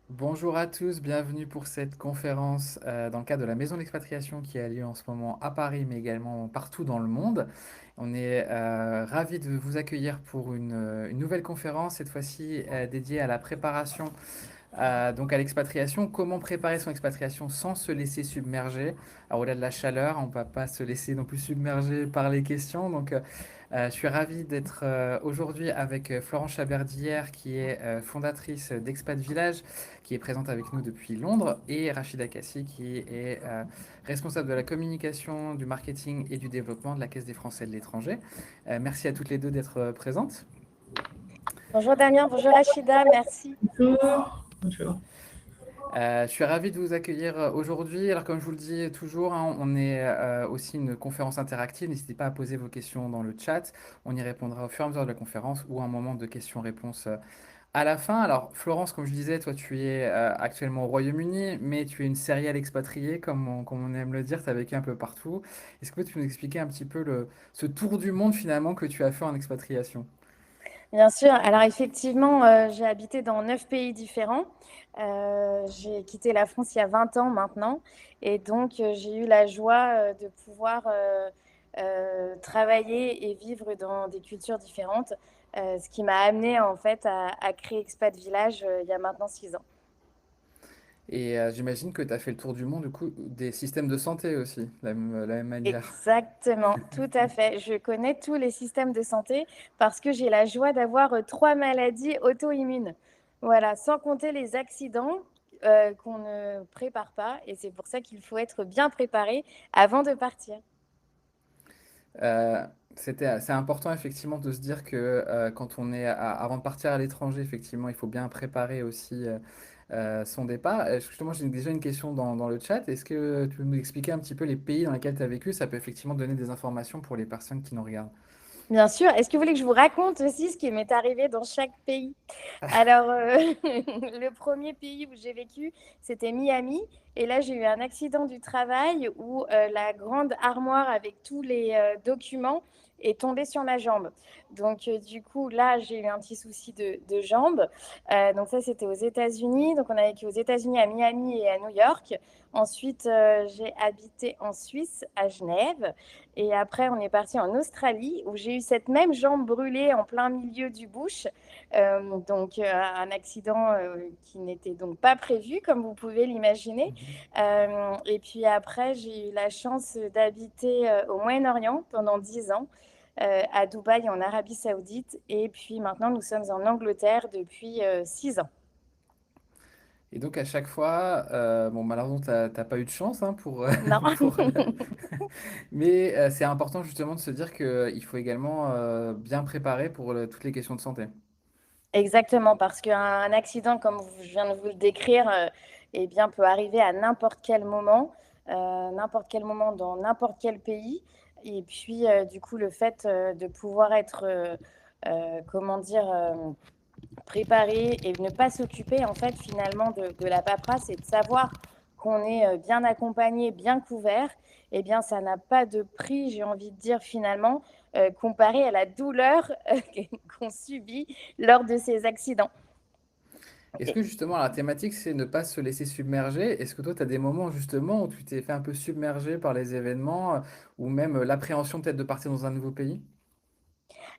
Bonjour à tous, bienvenue pour cette conférence dans le cadre de la Maison d'expatriation qui a lieu en ce moment à Paris, mais également partout dans le monde. On est ravis de vous accueillir pour une nouvelle conférence, cette fois-ci dédiée à la préparation donc à l'expatriation. Comment préparer son expatriation sans se laisser submerger? Alors, au-delà de la chaleur, on ne va pas se laisser non plus submerger par les questions. Je suis ravi d'être aujourd'hui avec Florence Chaberdière, qui est fondatrice d'Expat Village, qui est présente avec nous depuis Londres, et Rachida Kassi, qui est responsable de la communication, du marketing et du développement de la Caisse des Français de l'étranger. Merci à toutes les deux d'être présentes. Bonjour Damien, bonjour Rachida, merci. Bonjour. Bonjour. Je suis ravi de vous accueillir aujourd'hui. Alors, comme je vous le dis toujours, hein, on est aussi une conférence interactive. N'hésitez pas à poser vos questions dans le chat. On y répondra au fur et à mesure de la conférence ou à un moment de questions-réponses à la fin. Alors, Florence, comme je disais, toi, tu es actuellement au Royaume-Uni, mais tu es une serial expatriée, comme on aime le dire. Tu as vécu un peu partout. Est-ce que tu peux nous expliquer un petit peu ce tour du monde finalement que tu as fait en expatriation? Bien sûr, alors effectivement, j'ai habité dans 9 pays différents. J'ai quitté la France il y a 20 ans maintenant et donc j'ai eu la joie de pouvoir travailler et vivre dans des cultures différentes, ce qui m'a amené en fait à créer Expat Village il y a maintenant 6 ans. Et j'imagine que tu as fait le tour du monde, du coup, des systèmes de santé aussi, la même manière. Exactement, tout à fait. Je connais tous les systèmes de santé parce que j'ai la joie d'avoir 3 maladies auto-immunes. Voilà, sans compter les accidents qu'on ne prépare pas. Et c'est pour ça qu'il faut être bien préparé avant de partir. Euh, c'est important effectivement de se dire que quand on est avant de partir à l'étranger, effectivement, il faut bien préparer aussi son départ. Justement, j'ai déjà une question dans le chat. Est-ce que tu peux nous expliquer un petit peu les pays dans lesquels tu as vécu? Ça peut effectivement donner des informations pour les personnes qui nous regardent. Bien sûr. Est-ce que vous voulez que je vous raconte aussi ce qui m'est arrivé dans chaque pays? Alors, le premier pays où j'ai vécu, c'était Miami. Et là, j'ai eu un accident du travail où la grande armoire avec tous les documents est tombée sur ma jambe. Donc, du coup, là, j'ai eu un petit souci de jambe. Donc, ça, c'était aux États-Unis. Donc, on a vécu aux États-Unis, à Miami et à New York. Ensuite, j'ai habité en Suisse, à Genève. Et après, on est parti en Australie où j'ai eu cette même jambe brûlée en plein milieu du bush. Un accident qui n'était donc pas prévu, comme vous pouvez l'imaginer. Mhm. Et puis après, j'ai eu la chance d'habiter au Moyen-Orient pendant 10 ans, à Dubaï, en Arabie Saoudite. Et puis maintenant, nous sommes en Angleterre depuis 6 ans. Et donc à chaque fois, bon malheureusement t'as pas eu de chance hein, pour, Non. pour mais c'est important justement de se dire qu'il faut également bien préparer pour toutes les questions de santé. Exactement, parce qu'un accident, comme je viens de vous le décrire, eh bien, peut arriver à n'importe quel moment dans n'importe quel pays. Et puis, du coup, le fait de pouvoir être, comment dire, préparé et ne pas s'occuper, en fait, finalement, de la paperasse et de savoir qu'on est bien accompagné, bien couvert, eh bien, ça n'a pas de prix, j'ai envie de dire, finalement, comparé à la douleur qu'on subit lors de ces accidents. Est-ce Et que justement la thématique c'est ne pas se laisser submerger? Est-ce que toi tu as des moments justement où tu t'es fait un peu submerger par les événements ou même l'appréhension peut-être de partir dans un nouveau pays?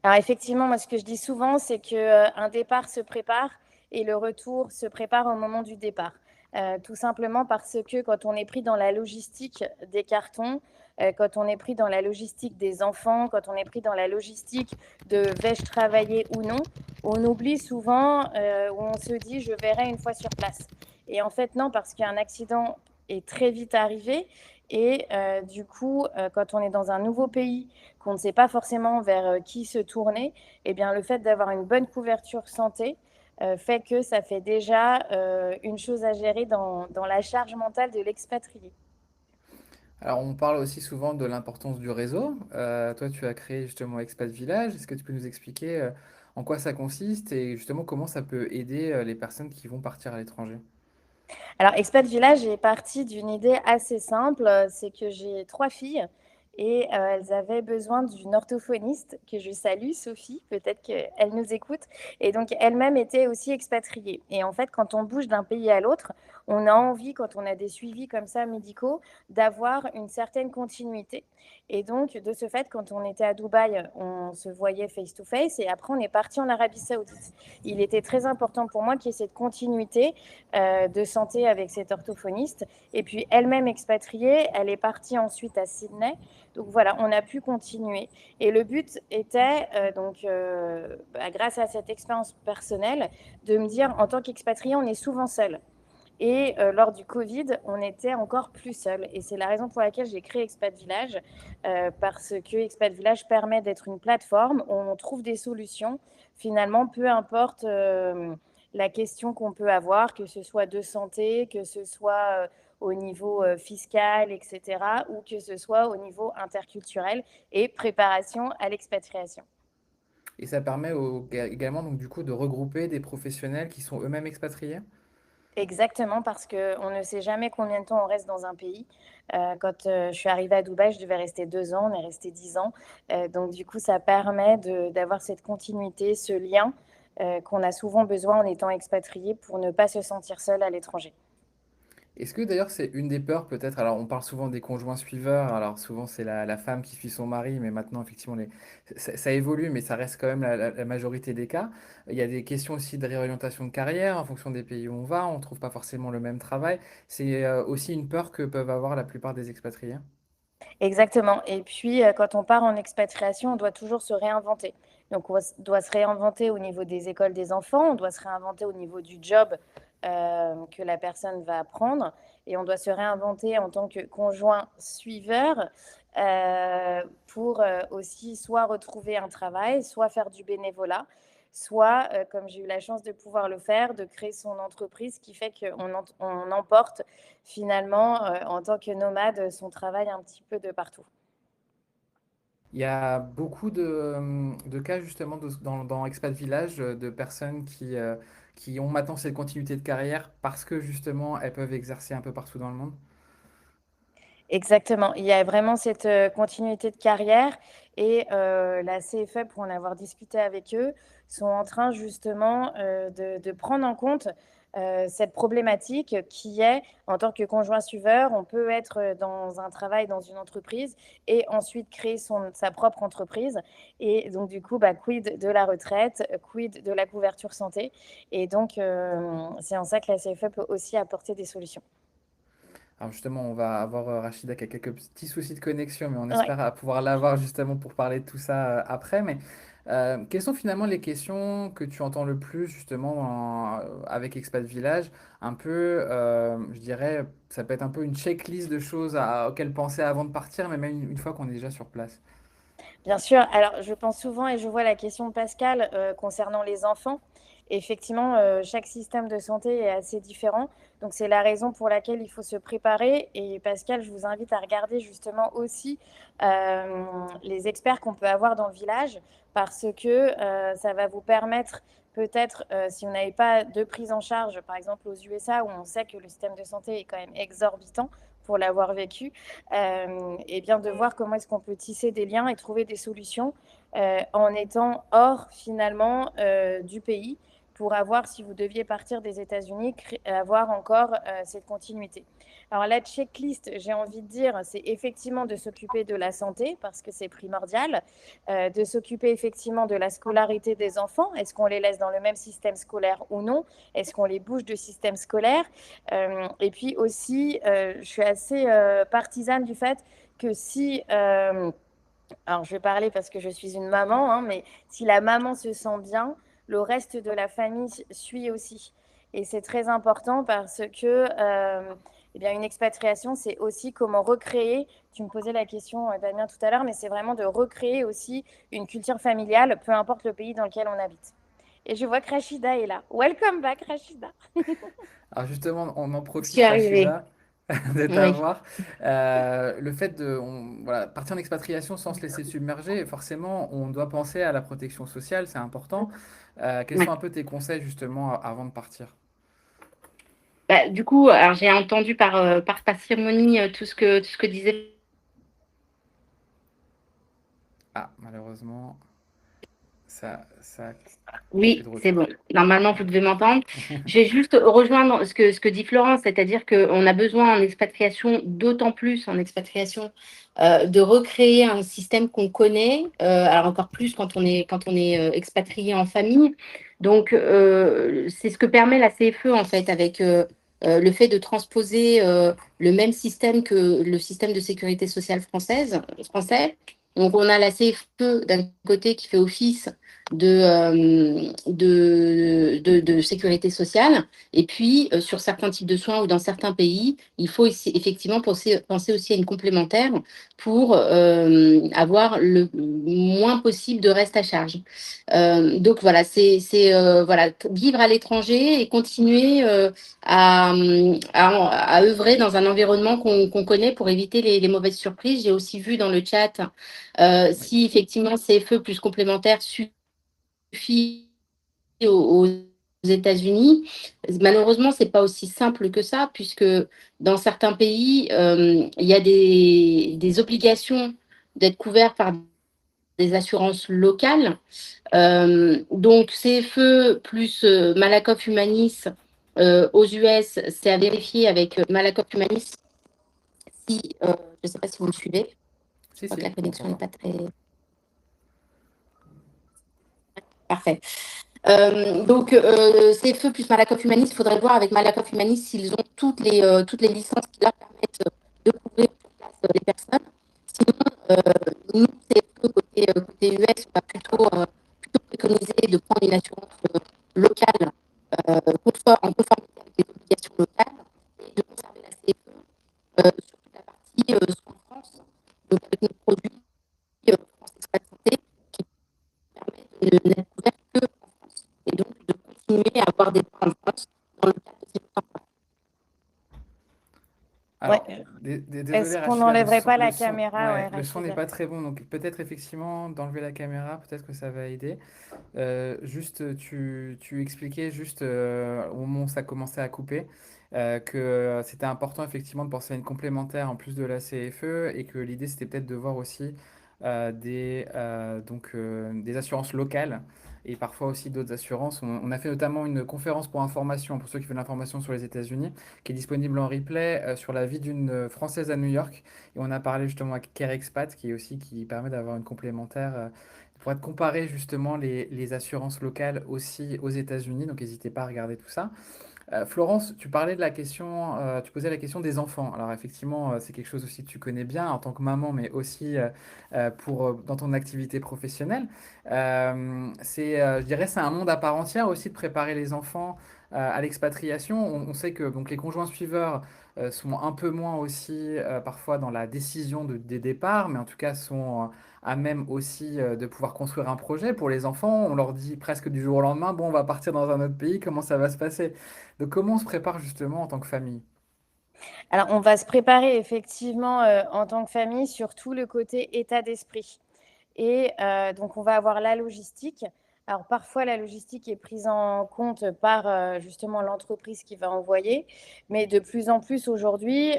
alors effectivement, moi, ce que je dis souvent, c'est que un départ se prépare et le retour se prépare au moment du départ. Tout simplement parce que quand on est pris dans la logistique des cartons, quand on est pris dans la logistique des enfants, quand on est pris dans la logistique de vais-je travailler ou non, on oublie souvent ou on se dit je verrai une fois sur place. Et en fait, non, parce qu'un accident est très vite arrivé et du coup, quand on est dans un nouveau pays, qu'on ne sait pas forcément vers qui se tourner, eh bien, le fait d'avoir une bonne couverture santé fait que ça fait déjà une chose à gérer dans la charge mentale de l'expatrié. Alors on parle aussi souvent de l'importance du réseau. Toi tu as créé justement Expat Village. Est-ce que tu peux nous expliquer en quoi ça consiste et justement comment ça peut aider les personnes qui vont partir à l'étranger? Alors, Expat Village est parti d'une idée assez simple, c'est que j'ai 3 filles et elles avaient besoin d'une orthophoniste que je salue, Sophie, peut-être qu'elle nous écoute. Et donc, elle-même était aussi expatriée. Et en fait, quand on bouge d'un pays à l'autre, on a envie, quand on a des suivis comme ça médicaux, d'avoir une certaine continuité. Et donc, de ce fait, quand on était à Dubaï, on se voyait face-to-face et après, on est parti en Arabie Saoudite. Il était très important pour moi qu'il y ait cette continuité de santé avec cette orthophoniste. Et puis, elle-même expatriée, elle est partie ensuite à Sydney. Donc voilà, on a pu continuer. Et le but était, grâce à cette expérience personnelle, de me dire, en tant qu'expatrié, on est souvent seul. Et lors du Covid, on était encore plus seul. Et c'est la raison pour laquelle j'ai créé Expat Village, parce que Expat Village permet d'être une plateforme où on trouve des solutions, finalement, peu importe la question qu'on peut avoir, que ce soit de santé, que ce soit au niveau fiscal, etc., ou que ce soit au niveau interculturel et préparation à l'expatriation. Et ça permet également donc du coup de regrouper des professionnels qui sont eux-mêmes expatriés? Exactement, parce qu'on ne sait jamais combien de temps on reste dans un pays. Quand je suis arrivée à Dubaï, je devais rester 2 ans, on est resté 10 ans. Donc du coup, ça permet d'avoir cette continuité, ce lien qu'on a souvent besoin en étant expatrié pour ne pas se sentir seul à l'étranger. Est-ce que d'ailleurs c'est une des peurs peut-être, alors on parle souvent des conjoints suiveurs, alors souvent c'est la femme qui suit son mari, mais maintenant effectivement ça évolue, mais ça reste quand même la majorité des cas. Il y a des questions aussi de réorientation de carrière en fonction des pays où on va, on ne trouve pas forcément le même travail. C'est aussi une peur que peuvent avoir la plupart des expatriés. Exactement. Et puis, quand on part en expatriation, on doit toujours se réinventer. Donc, doit se réinventer au niveau des écoles des enfants, on doit se réinventer au niveau du job que la personne va prendre, et on doit se réinventer en tant que conjoint suiveur pour aussi soit retrouver un travail, soit faire du bénévolat, soit, comme j'ai eu la chance de pouvoir le faire, de créer son entreprise, qui fait qu'on emporte finalement, en tant que nomade, son travail un petit peu de partout. Il y a beaucoup de cas justement dans Expat Village de personnes qui ont maintenant cette continuité de carrière parce que justement elles peuvent exercer un peu partout dans le monde. Exactement. Il y a vraiment cette continuité de carrière et la CFE, pour en avoir discuté avec eux, sont en train justement de prendre en compte cette problématique qui est, en tant que conjoint suiveur, on peut être dans un travail dans une entreprise et ensuite créer sa propre entreprise. Et donc, du coup, quid de la retraite, quid de la couverture santé. Et donc, c'est en ça que la CFE peut aussi apporter des solutions. Alors justement, on va avoir Rachida qui a quelques petits soucis de connexion, mais on Ouais. espère pouvoir l'avoir justement pour parler de tout ça après. Mais quelles sont finalement les questions que tu entends le plus justement avec Expat Village? Un peu, je dirais, ça peut être un peu une checklist de choses auxquelles penser avant de partir, mais même une fois qu'on est déjà sur place. Bien sûr. Alors, je pense souvent et je vois la question de Pascal concernant les enfants. Effectivement, chaque système de santé est assez différent. Donc, c'est la raison pour laquelle il faut se préparer. Et Pascal, je vous invite à regarder justement aussi les experts qu'on peut avoir dans le village parce que ça va vous permettre peut-être, si vous n'avez pas de prise en charge, par exemple aux USA, où on sait que le système de santé est quand même exorbitant pour l'avoir vécu, et bien de voir comment est-ce qu'on peut tisser des liens et trouver des solutions en étant hors finalement du pays pour avoir, si vous deviez partir des États-Unis, avoir encore cette continuité. Alors la checklist, j'ai envie de dire, c'est effectivement de s'occuper de la santé parce que c'est primordial, de s'occuper effectivement de la scolarité des enfants. Est-ce qu'on les laisse dans le même système scolaire ou non? Est-ce qu'on les bouge de système scolaire? Et puis aussi, je suis assez partisane du fait que si alors je vais parler parce que je suis une maman, hein, mais si la maman se sent bien, le reste de la famille suit aussi. Et c'est très important parce que eh bien, une expatriation, c'est aussi comment recréer, tu me posais la question, Damien, tout à l'heure, mais c'est vraiment de recréer aussi une culture familiale, peu importe le pays dans lequel on habite. Et je vois que Rachida est là. Welcome back, Rachida. Alors justement, on en Je suis profite, arrivée. Rachida, de Oui. t'avoir. Le fait de voilà, partir en expatriation sans se laisser submerger, forcément, on doit penser à la protection sociale, c'est important. Quels sont Ouais. un peu tes conseils justement avant de partir? Bah, du coup, alors j'ai entendu par parcimonie tout ce que disait Ah, malheureusement, ça a coupé Oui, de c'est retour. bon. Normalement, vous devez m'entendre. Je vais juste rejoindre ce que dit Florence, c'est-à-dire qu'on a besoin en expatriation, d'autant plus en expatriation, de recréer un système qu'on connaît, alors encore plus quand on est expatrié en famille. Donc, c'est ce que permet la CFE, en fait, avec le fait de transposer le même système que le système de sécurité sociale français. Donc, on a la CFE d'un côté qui fait office de sécurité sociale. Et puis, sur certains types de soins ou dans certains pays, il faut effectivement penser aussi à une complémentaire pour avoir le moins possible de reste à charge. Donc voilà, voilà, vivre à l'étranger et continuer à œuvrer dans un environnement qu'on connaît pour éviter les mauvaises surprises. J'ai aussi vu dans le chat Oui, si effectivement CFE plus complémentaire suffit aux États-Unis. Malheureusement, c'est pas aussi simple que ça, puisque dans certains pays, il y a des obligations d'être couvert par des assurances locales. Donc, CFE plus Malakoff Humanis aux US, c'est à vérifier avec Malakoff Humanis si, je ne sais pas si vous me suivez, je si, crois que si, la on connexion n'est t'entend. pas très parfaite. Donc, CFE plus Malakoff Humanis, il faudrait voir avec Malakoff Humanis s'ils ont toutes les licences qui leur permettent de couvrir sur place les personnes. Sinon, nous, CFE côté US, on va plutôt préconiser de prendre une assurance locale en conformité avec les obligations locales et de conserver la CFE sur toute la partie soins en France, donc avec nos produits France Express Santé qui permettent de n'être couverts que en France et donc de continuer à avoir des droits en France dans le cadre de ces soins. Ouais. Alors, désolé Est-ce qu'on Rachida, n'enlèverait pas la caméra, ouais, ouais, le son n'est Rachida? pas très bon, donc peut-être effectivement d'enlever la caméra, peut-être que ça va aider. Juste, tu expliquais juste au moment où ça commençait à couper que c'était important effectivement de penser à une complémentaire en plus de la CFE et que l'idée c'était peut-être de voir aussi des assurances locales et parfois aussi d'autres assurances. On a fait notamment une conférence pour information, pour ceux qui veulent l'information sur les États-Unis, qui est disponible en replay sur la vie d'une Française à New York. Et on a parlé justement avec Care Expat, qui permet d'avoir une complémentaire pour être comparer justement les assurances locales aussi aux États-Unis. Donc n'hésitez pas à regarder tout ça. Florence, tu parlais de la question, tu posais la question des enfants. Alors effectivement, c'est quelque chose aussi que tu connais bien en tant que maman, mais aussi dans ton activité professionnelle. Je dirais, c'est un monde à part entière aussi de préparer les enfants à l'expatriation. On sait que donc les conjoints suiveurs sont un peu moins aussi parfois dans la décision des départs, mais en tout cas sont à même aussi de pouvoir construire un projet pour les enfants. On leur dit presque du jour au lendemain, bon, on va partir dans un autre pays, comment ça va se passer? Donc, comment on se prépare justement en tant que famille? Alors, on va se préparer effectivement en tant que famille sur tout le côté état d'esprit. Et donc, on va avoir la logistique. Alors, parfois, la logistique est prise en compte par justement l'entreprise qui va envoyer. Mais de plus en plus aujourd'hui,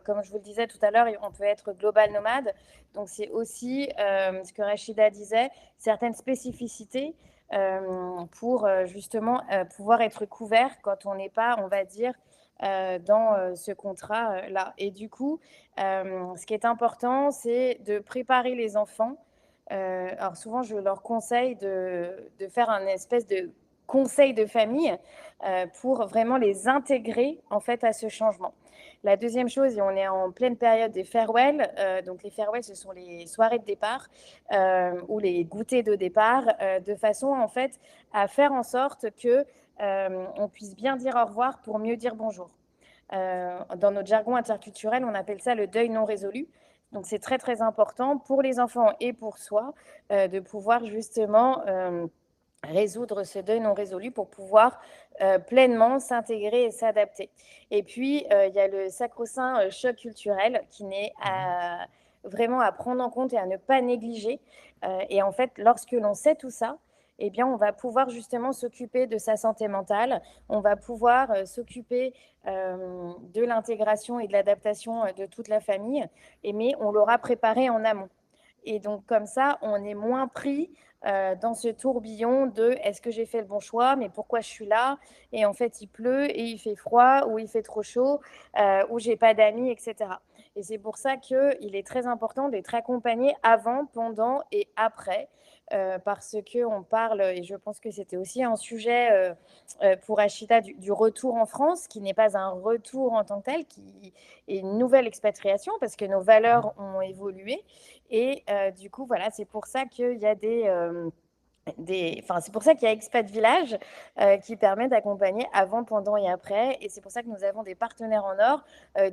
comme je vous le disais tout à l'heure, on peut être global nomade. Donc, c'est aussi ce que Rachida disait, certaines spécificités pour justement pouvoir être couvert quand on n'est pas, on va dire, dans ce contrat-là. Et du coup, ce qui est important, c'est de préparer les enfants. Alors souvent, je leur conseille de faire un espèce de conseil de famille pour vraiment les intégrer en fait à ce changement. La deuxième chose, et on est en pleine période des farewell, donc les farewell, ce sont les soirées de départ ou les goûters de départ, de façon en fait à faire en sorte que on puisse bien dire au revoir pour mieux dire bonjour. Dans notre jargon interculturel, on appelle ça le deuil non résolu. Donc c'est très très important pour les enfants et pour soi de pouvoir justement résoudre ce deuil non résolu pour pouvoir pleinement s'intégrer et s'adapter. Et puis, il y a le sacro-saint choc culturel qui n'est Mhm. vraiment à prendre en compte et à ne pas négliger. Et en fait, lorsque l'on sait tout ça, eh bien, on va pouvoir justement s'occuper de sa santé mentale, on va pouvoir s'occuper de l'intégration et de l'adaptation de toute la famille, mais on l'aura préparé en amont. Et donc, comme ça, on est moins pris dans ce tourbillon de est-ce que j'ai fait le bon choix, mais pourquoi je suis là? Et en fait, il pleut et il fait froid ou il fait trop chaud ou j'ai pas d'amis, etc. Et c'est pour ça qu'il est très important d'être accompagné avant, pendant et après. Parce qu'on parle, et je pense que c'était aussi un sujet pour Achita du retour en France, qui n'est pas un retour en tant que tel, qui est une nouvelle expatriation, parce que nos valeurs ont évolué. Et du coup, voilà, c'est pour ça qu'il y a c'est pour ça qu'il y a Expat Village qui permet d'accompagner avant, pendant et après. Et c'est pour ça que nous avons des partenaires en or,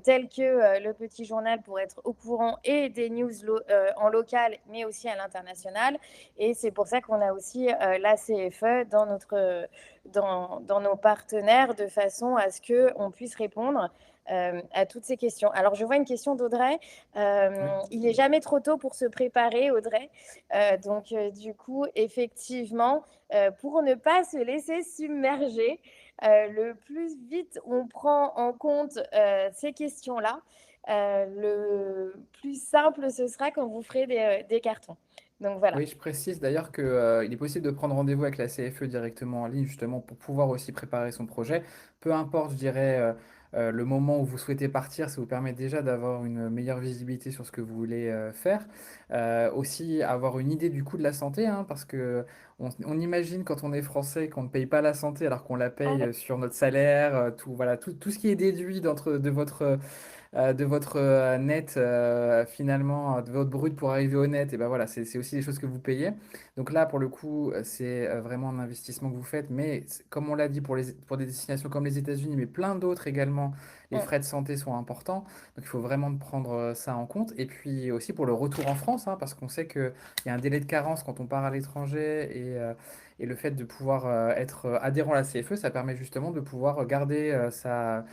tels que le Petit Journal pour être au courant et des news en local, mais aussi à l'international. Et c'est pour ça qu'on a aussi la CFE dans nos partenaires, de façon à ce qu'on puisse répondre à toutes ces questions. Alors, je vois une question d'Audrey. Il n'est jamais trop tôt pour se préparer, Audrey. Donc, du coup, effectivement, pour ne pas se laisser submerger, le plus vite on prend en compte ces questions-là, le plus simple ce sera quand vous ferez des cartons. Donc, voilà. Oui, je précise d'ailleurs qu'il est possible de prendre rendez-vous avec la CFE directement en ligne, justement, pour pouvoir aussi préparer son projet. Peu importe, je dirais, le moment où vous souhaitez partir, ça vous permet déjà d'avoir une meilleure visibilité sur ce que vous voulez faire. Aussi, avoir une idée du coût de la santé, hein, parce que on imagine quand on est français qu'on ne paye pas la santé alors qu'on la paye sur notre salaire, tout, voilà, tout ce qui est déduit de votre net, finalement, de votre brut pour arriver au net, et ben voilà, c'est aussi des choses que vous payez. Donc là, pour le coup, c'est vraiment un investissement que vous faites, mais comme on l'a dit pour des destinations comme les États-Unis, mais plein d'autres également, les frais de santé sont importants. Donc il faut vraiment prendre ça en compte. Et puis aussi pour le retour en France, hein, parce qu'on sait qu'il y a un délai de carence quand on part à l'étranger et le fait de pouvoir être adhérent à la CFE, ça permet justement de pouvoir garder sa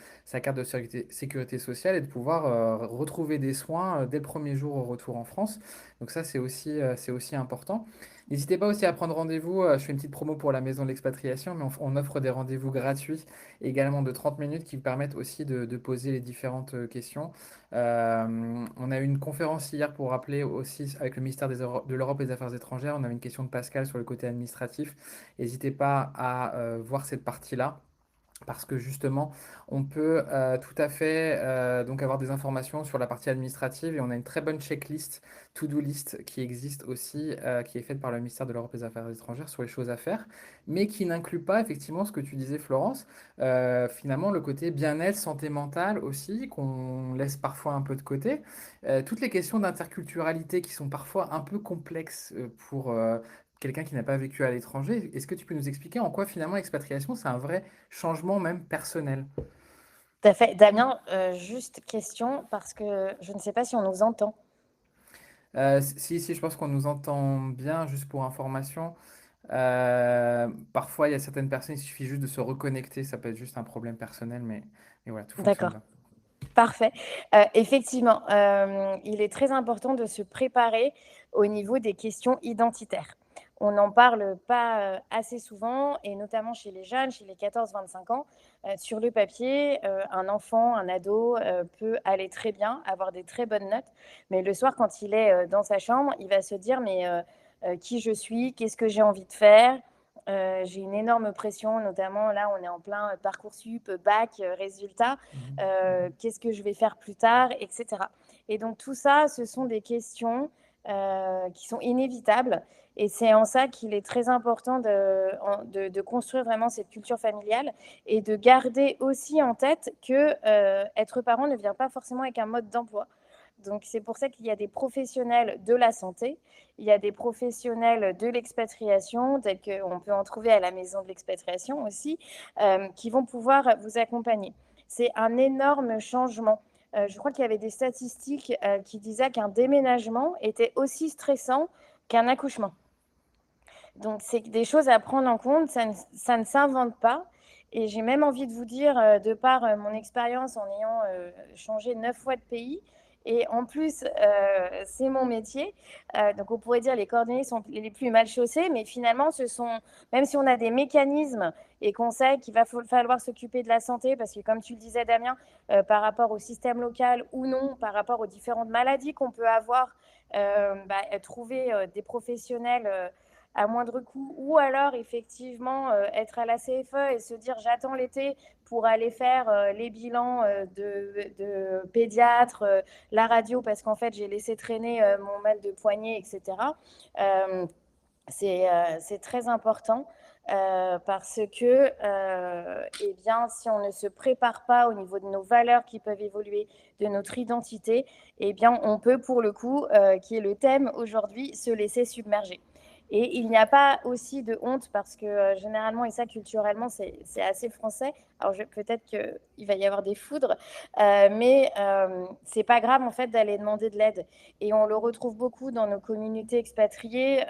carte de sécurité sociale et de pouvoir retrouver des soins dès le premier jour au retour en France. Donc ça, c'est aussi important. N'hésitez pas aussi à prendre rendez-vous. Je fais une petite promo pour la maison de l'expatriation, mais on offre des rendez-vous gratuits également de 30 minutes qui vous permettent aussi de poser les différentes questions. On a eu une conférence hier pour rappeler aussi avec le ministère de l'Europe et des Affaires étrangères. On avait une question de Pascal sur le côté administratif. N'hésitez pas à voir cette partie-là, parce que justement, on peut tout à fait donc avoir des informations sur la partie administrative, et on a une très bonne checklist, to-do list qui existe aussi, qui est faite par le ministère de l'Europe et des Affaires étrangères sur les choses à faire, mais qui n'inclut pas effectivement ce que tu disais, Florence, finalement le côté bien-être, santé mentale aussi, qu'on laisse parfois un peu de côté. Toutes les questions d'interculturalité qui sont parfois un peu complexes pour quelqu'un qui n'a pas vécu à l'étranger. Est-ce que tu peux nous expliquer en quoi finalement l'expatriation, c'est un vrai changement même personnel? Tout à fait. Damien, juste question, parce que je ne sais pas si on nous entend. Si, je pense qu'on nous entend bien, juste pour information. Parfois, il y a certaines personnes, il suffit juste de se reconnecter, ça peut être juste un problème personnel, mais voilà, tout fonctionne D'accord. bien. Parfait. Effectivement, il est très important de se préparer au niveau des questions identitaires. On n'en parle pas assez souvent, et notamment chez les jeunes, chez les 14-25 ans. Sur le papier, un enfant, un ado peut aller très bien, avoir des très bonnes notes, mais le soir, quand il est dans sa chambre, il va se dire, mais qui je suis, qu'est-ce que j'ai envie de faire? J'ai une énorme pression, notamment là, on est en plein Parcoursup, bac, résultats. Qu'est-ce que je vais faire plus tard, etc. Et donc tout ça, ce sont des questions qui sont inévitables. Et c'est en ça qu'il est très important de construire vraiment cette culture familiale et de garder aussi en tête que être parent ne vient pas forcément avec un mode d'emploi. Donc c'est pour ça qu'il y a des professionnels de la santé, il y a des professionnels de l'expatriation, tels qu'on peut en trouver à la maison de l'expatriation aussi, qui vont pouvoir vous accompagner. C'est un énorme changement. Je crois qu'il y avait des statistiques qui disaient qu'un déménagement était aussi stressant qu'un accouchement. Donc, c'est des choses à prendre en compte, ça ne s'invente pas. Et j'ai même envie de vous dire, de par mon expérience en ayant changé 9 fois de pays, et en plus, c'est mon métier. Donc, on pourrait dire les cordonniers sont les plus mal chaussés, mais finalement, même si on a des mécanismes et qu'on sait qu'il va falloir s'occuper de la santé, parce que comme tu le disais, Damien, par rapport au système local ou non, par rapport aux différentes maladies qu'on peut avoir, trouver des professionnels à moindre coût, ou alors effectivement être à la CFE et se dire j'attends l'été pour aller faire les bilans de pédiatre, la radio parce qu'en fait j'ai laissé traîner mon mal de poignet, etc. C'est très important parce que eh bien, si on ne se prépare pas au niveau de nos valeurs qui peuvent évoluer, de notre identité, eh bien, on peut pour le coup, qui est le thème aujourd'hui, se laisser submerger. Et il n'y a pas aussi de honte parce que généralement, et ça culturellement, c'est assez français. Alors peut-être qu'il va y avoir des foudres, mais c'est pas grave en fait d'aller demander de l'aide. Et on le retrouve beaucoup dans nos communautés expatriées,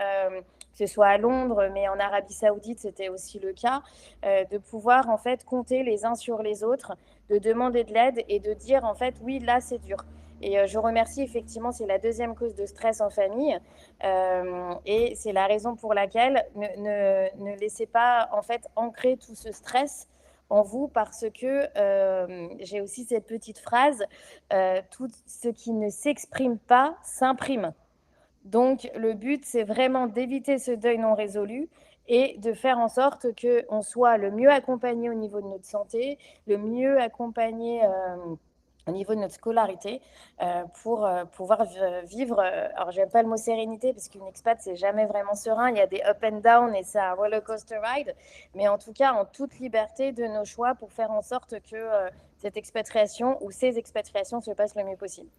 que ce soit à Londres, mais en Arabie Saoudite, c'était aussi le cas, de pouvoir en fait compter les uns sur les autres, de demander de l'aide et de dire en fait oui, là c'est dur. Et je remercie effectivement, c'est la deuxième cause de stress en famille. Et c'est la raison pour laquelle ne laissez pas en fait ancrer tout ce stress en vous parce que j'ai aussi cette petite phrase, tout ce qui ne s'exprime pas s'imprime. Donc le but, c'est vraiment d'éviter ce deuil non résolu et de faire en sorte qu'on soit le mieux accompagné au niveau de notre santé, le mieux accompagné au niveau de notre scolarité pour pouvoir vivre. Alors, j'aime pas le mot sérénité parce qu'une expat, c'est jamais vraiment serein. Il y a des up and down et c'est un roller coaster ride. Mais en tout cas, en toute liberté de nos choix pour faire en sorte que cette expatriation ou ces expatriations se passent le mieux possible.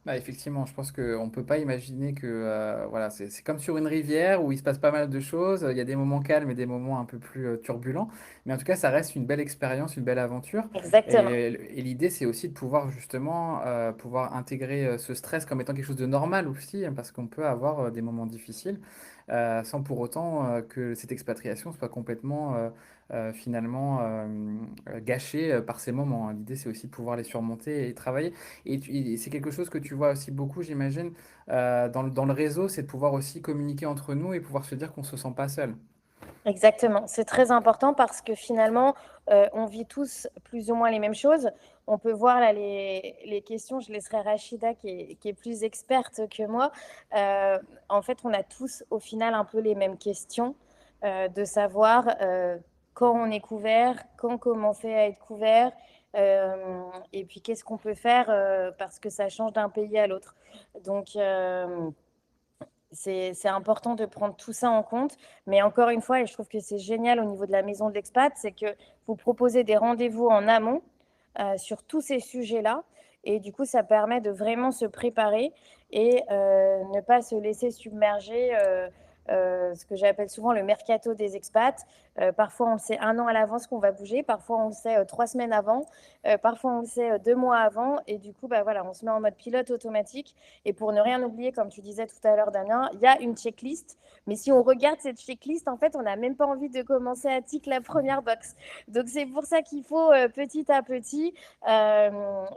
Bah, effectivement, je pense qu'on ne peut pas imaginer que voilà, c'est comme sur une rivière où il se passe pas mal de choses. Il y a des moments calmes et des moments un peu plus turbulents. Mais en tout cas, ça reste une belle expérience, une belle aventure. Exactement. Et l'idée, c'est aussi de pouvoir justement pouvoir intégrer ce stress comme étant quelque chose de normal aussi, hein, parce qu'on peut avoir des moments difficiles sans pour autant que cette expatriation soit complètement finalement gâchée par ces moments, hein. L'idée, c'est aussi de pouvoir les surmonter et travailler. Et c'est quelque chose que tu vois aussi beaucoup, j'imagine, dans le réseau, c'est de pouvoir aussi communiquer entre nous et pouvoir se dire qu'on ne se sent pas seul. Exactement, c'est très important parce que finalement, on vit tous plus ou moins les mêmes choses. On peut voir là les questions, je laisserai Rachida qui est plus experte que moi. En fait, on a tous au final un peu les mêmes questions de savoir quand on est couvert, quand commencer à être couvert, et puis qu'est-ce qu'on peut faire parce que ça change d'un pays à l'autre. Donc, c'est important de prendre tout ça en compte. Mais encore une fois, et je trouve que c'est génial au niveau de la maison de l'expat, c'est que vous proposez des rendez-vous en amont sur tous ces sujets-là. Et du coup, ça permet de vraiment se préparer et ne pas se laisser submerger. Ce que j'appelle souvent le mercato des expats. Parfois, on le sait un an à l'avance qu'on va bouger. Parfois, on le sait 3 semaines avant. Parfois, on le sait 2 mois avant. Et du coup, voilà, on se met en mode pilote automatique. Et pour ne rien oublier, comme tu disais tout à l'heure, Damien, il y a une checklist. Mais si on regarde cette checklist, en fait, on n'a même pas envie de commencer à tick la première box. Donc, c'est pour ça qu'il faut petit à petit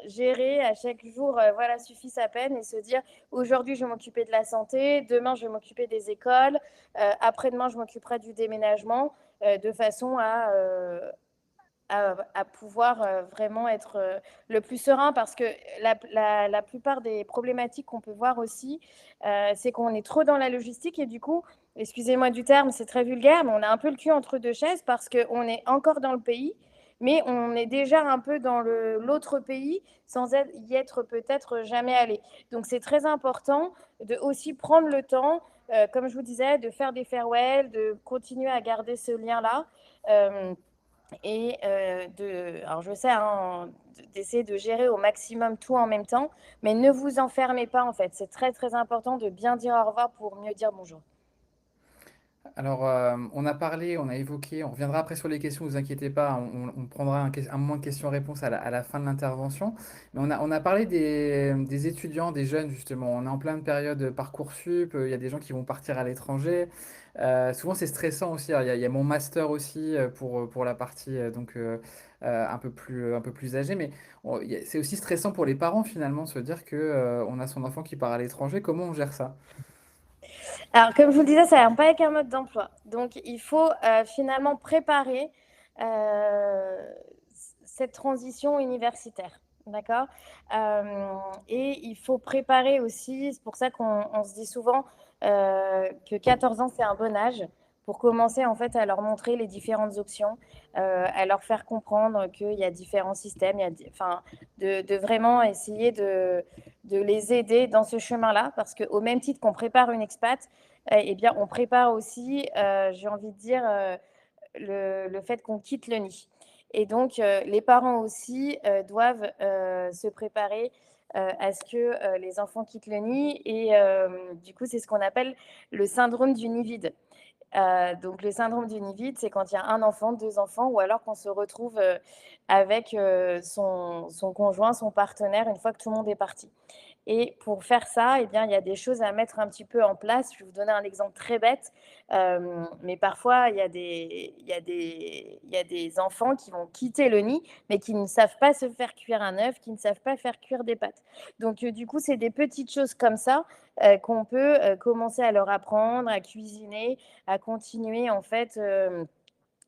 gérer à chaque jour, voilà, suffit sa peine et se dire aujourd'hui, je vais m'occuper de la santé, demain, je vais m'occuper des écoles, après-demain, je m'occuperai du déménagement, de façon à pouvoir vraiment être le plus serein parce que la plupart des problématiques qu'on peut voir aussi, c'est qu'on est trop dans la logistique et du coup, excusez-moi du terme, c'est très vulgaire, mais on a un peu le cul entre deux chaises parce qu'on est encore dans le pays, mais on est déjà un peu dans l'autre pays sans y être peut-être jamais allé. Donc c'est très important de aussi prendre le temps, comme je vous disais, de faire des farewells, de continuer à garder ce lien-là. Et alors je sais, hein, d'essayer de gérer au maximum tout en même temps, mais ne vous enfermez pas en fait. C'est très très important de bien dire au revoir pour mieux dire bonjour. Alors, on a parlé, on a évoqué, on reviendra après sur les questions, ne vous inquiétez pas, on prendra un moment de questions-réponses à la fin de l'intervention. Mais on a parlé des étudiants, des jeunes, justement. On est en pleine période Parcoursup, il y a des gens qui vont partir à l'étranger. Souvent, c'est stressant aussi. Alors, il y a mon master aussi pour la partie un peu plus âgée. Mais c'est aussi stressant pour les parents, finalement, se dire que, on a son enfant qui part à l'étranger. Comment on gère ça? Alors comme je vous le disais, ça ne vient pas avec un mode d'emploi. Donc il faut finalement préparer euh, cette transition universitaire. D'accord? Et il faut préparer aussi, c'est pour ça qu'on se dit souvent, que 14 ans, c'est un bon âge pour commencer, en fait, à leur montrer les différentes options, à leur faire comprendre qu'il y a différents systèmes, il y a enfin, de vraiment essayer de les aider dans ce chemin-là, parce qu'au même titre qu'on prépare une expat, eh bien, on prépare aussi, j'ai envie de dire, le fait qu'on quitte le nid. Et donc, les parents aussi doivent se préparer à ce que les enfants quittent le nid. Et du coup, c'est ce qu'on appelle le syndrome du nid vide. Donc, le syndrome du nid vide, c'est quand il y a un enfant, deux enfants, ou alors qu'on se retrouve avec son conjoint, son partenaire, une fois que tout le monde est parti. Et pour faire ça, eh bien, il y a des choses à mettre un petit peu en place. Je vais vous donner un exemple très bête, mais parfois, il y a des enfants qui vont quitter le nid, mais qui ne savent pas se faire cuire un œuf, qui ne savent pas faire cuire des pâtes. Donc, du coup, c'est des petites choses comme ça qu'on peut commencer à leur apprendre, à cuisiner, à continuer, en fait,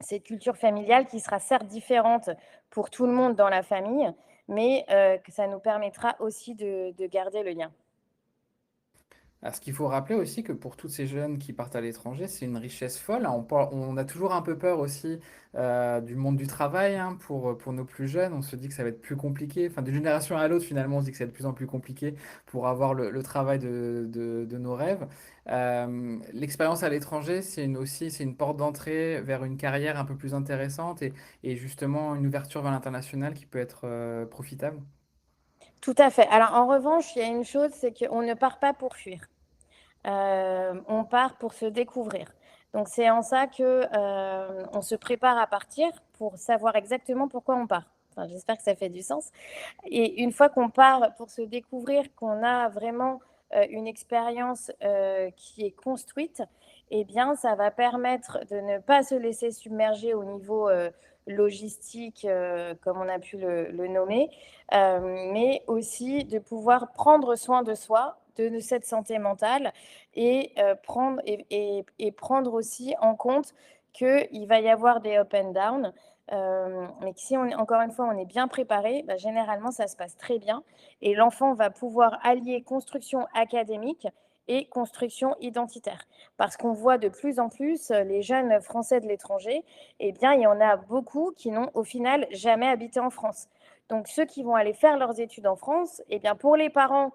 cette culture familiale qui sera certes différente pour tout le monde dans la famille, mais que ça nous permettra aussi de garder le lien. Alors, ce qu'il faut rappeler aussi que pour tous ces jeunes qui partent à l'étranger, c'est une richesse folle, hein. On a toujours un peu peur aussi du monde du travail, hein, pour nos plus jeunes. On se dit que ça va être plus compliqué. Enfin, d'une génération à l'autre, finalement, on se dit que ça va être de plus en plus compliqué pour avoir le travail de nos rêves. L'expérience à l'étranger, c'est une porte d'entrée vers une carrière un peu plus intéressante et justement une ouverture vers l'international qui peut être profitable. Tout à fait. Alors en revanche, il y a une chose, c'est qu'on ne part pas pour fuir. On part pour se découvrir. Donc c'est en ça que on se prépare à partir pour savoir exactement pourquoi on part. Enfin, j'espère que ça fait du sens. Et une fois qu'on part pour se découvrir, qu'on a vraiment une expérience qui est construite, eh bien, ça va permettre de ne pas se laisser submerger au niveau logistique, comme on a pu le nommer, mais aussi de pouvoir prendre soin de soi, de cette santé mentale et prendre aussi en compte qu'il va y avoir des up and down, mais que si encore une fois, on est bien préparé, bah, généralement, ça se passe très bien. Et l'enfant va pouvoir allier construction académique et construction identitaire. Parce qu'on voit de plus en plus les jeunes Français de l'étranger, eh bien, il y en a beaucoup qui n'ont au final jamais habité en France. Donc, ceux qui vont aller faire leurs études en France, eh bien, pour les parents,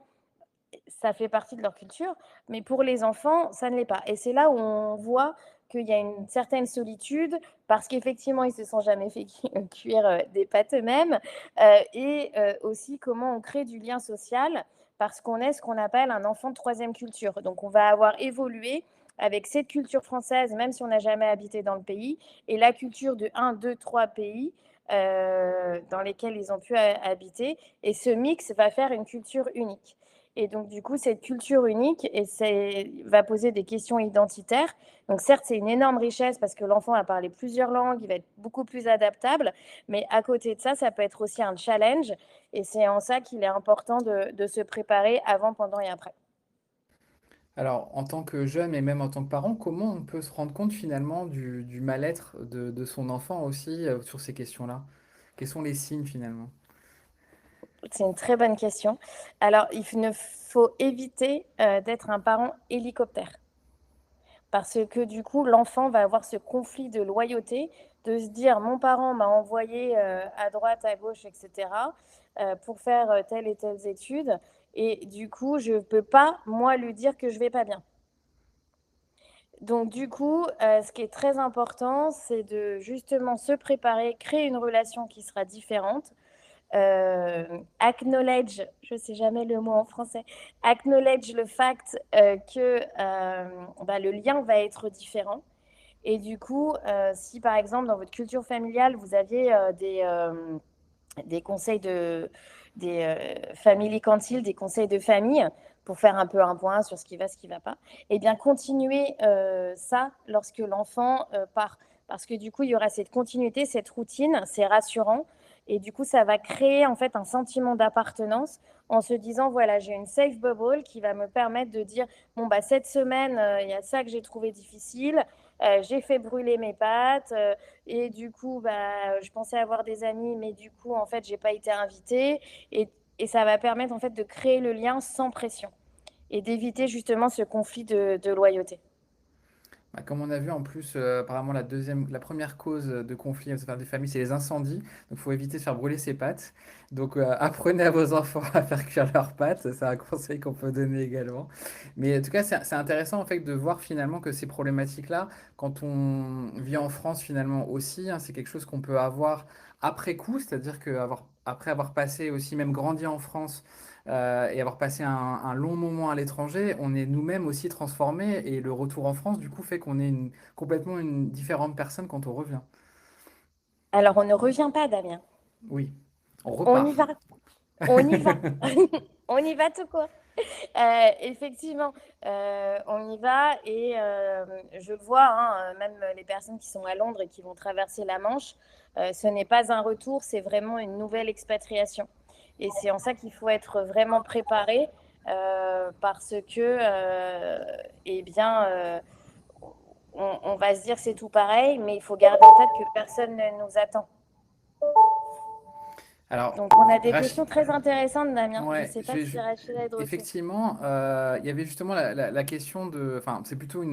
ça fait partie de leur culture, mais pour les enfants, ça ne l'est pas. Et c'est là où on voit qu'il y a une certaine solitude, parce qu'effectivement, ils ne se sont jamais fait cuire des pâtes eux-mêmes, et aussi comment on crée du lien social, parce qu'on est ce qu'on appelle un enfant de troisième culture. Donc, on va avoir évolué avec cette culture française, même si on n'a jamais habité dans le pays, et la culture de un, 2, 3 pays dans lesquels ils ont pu habiter. Et ce mix va faire une culture unique. Et donc, du coup, cette culture unique va poser des questions identitaires. Donc, certes, c'est une énorme richesse parce que l'enfant va parler plusieurs langues, il va être beaucoup plus adaptable. Mais à côté de ça, ça peut être aussi un challenge. Et c'est en ça qu'il est important de se préparer avant, pendant et après. Alors, en tant que jeune et même en tant que parent, comment on peut se rendre compte finalement du mal-être de son enfant aussi sur ces questions-là? Quels sont les signes finalement? C'est une très bonne question. Alors, il ne faut éviter d'être un parent hélicoptère. Parce que du coup, l'enfant va avoir ce conflit de loyauté, de se dire mon parent m'a envoyé à droite, à gauche, etc., pour faire telle et telle étude. Et du coup, je ne peux pas, moi, lui dire que je vais pas bien. Donc, du coup, ce qui est très important, c'est de justement se préparer, créer une relation qui sera différente. Acknowledge, je ne sais jamais le mot en français, acknowledge le fact que bah, le lien va être différent. Et du coup, si par exemple dans votre culture familiale, vous aviez des conseils des family council, des conseils de famille, pour faire un peu un point sur ce qui va, ce qui ne va pas, eh bien continuez ça lorsque l'enfant part. Parce que du coup, il y aura cette continuité, cette routine, c'est rassurant. Et du coup, ça va créer en fait un sentiment d'appartenance en se disant, voilà, j'ai une safe bubble qui va me permettre de dire, bon, bah, cette semaine, il y a ça que j'ai trouvé difficile. j'ai fait brûler mes pâtes et du coup, je pensais avoir des amis, mais du coup, en fait, j'ai pas été invitée. Et ça va permettre en fait de créer le lien sans pression et d'éviter justement ce conflit de loyauté. Bah, comme on a vu en plus, apparemment la première cause de conflit au sein des familles, c'est les incendies. Donc il faut éviter de faire brûler ses pâtes. Donc apprenez à vos enfants à faire cuire leurs pâtes. C'est un conseil qu'on peut donner également. Mais en tout cas, c'est intéressant en fait de voir finalement que ces problématiques-là, quand on vit en France finalement aussi, hein, c'est quelque chose qu'on peut avoir après coup, c'est-à-dire après avoir passé aussi, même grandi en France et avoir passé un long moment à l'étranger, on est nous-mêmes aussi transformés et le retour en France, du coup, fait qu'on est complètement une différente personne quand on revient. Alors on ne revient pas, Damien. Oui, on On y repart. va. On y va. On y va tout court. Effectivement, on y va et je le vois, hein, même les personnes qui sont à Londres et qui vont traverser la Manche, ce n'est pas un retour, c'est vraiment une nouvelle expatriation. Et c'est en ça qu'il faut être vraiment préparé parce que, eh bien, on va se dire c'est tout pareil, mais il faut garder en tête que personne ne nous attend. Alors, Donc, on a des Rachid, questions très intéressantes, Damien. Je ne ouais, sais pas si Rachida est de retour. effectivement, il y avait justement la question de, enfin, c'est plutôt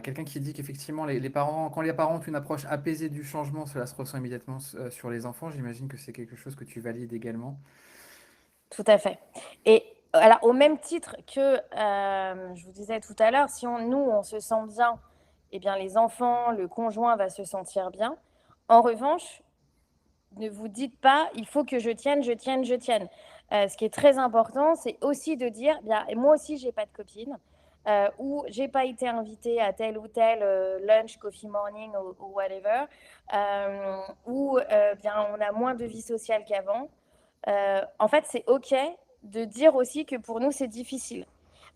quelqu'un qui dit qu'effectivement, les parents, quand les parents ont une approche apaisée du changement, cela se ressent immédiatement sur les enfants. J'imagine que c'est quelque chose que tu valides également. Tout à fait. Et alors, au même titre que je vous disais tout à l'heure, si nous, on se sent bien, eh bien, les enfants, le conjoint va se sentir bien. En revanche, ne vous dites pas, il faut que je tienne, je tienne, je tienne. Ce qui est très important, c'est aussi de dire, bien, moi aussi, j'ai pas de copine, ou j'ai pas été invitée à tel ou tel lunch, coffee morning ou whatever, ou bien on a moins de vie sociale qu'avant. En fait, c'est OK de dire aussi que pour nous, c'est difficile.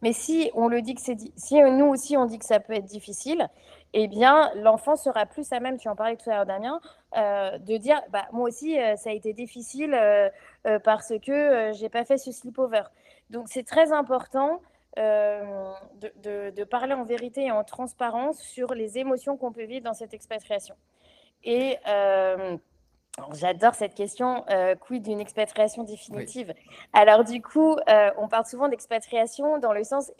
Mais si on le dit que si nous aussi on dit que ça peut être difficile, eh bien l'enfant sera plus à même, tu en parlais tout à l'heure Damien, de dire moi aussi ça a été difficile parce que j'ai pas fait ce sleepover. Donc c'est très important de parler en vérité et en transparence sur les émotions qu'on peut vivre dans cette expatriation. Et j'adore cette question, quid d'une expatriation Oui. définitive? Alors du coup, on parle souvent d'expatriation dans le sens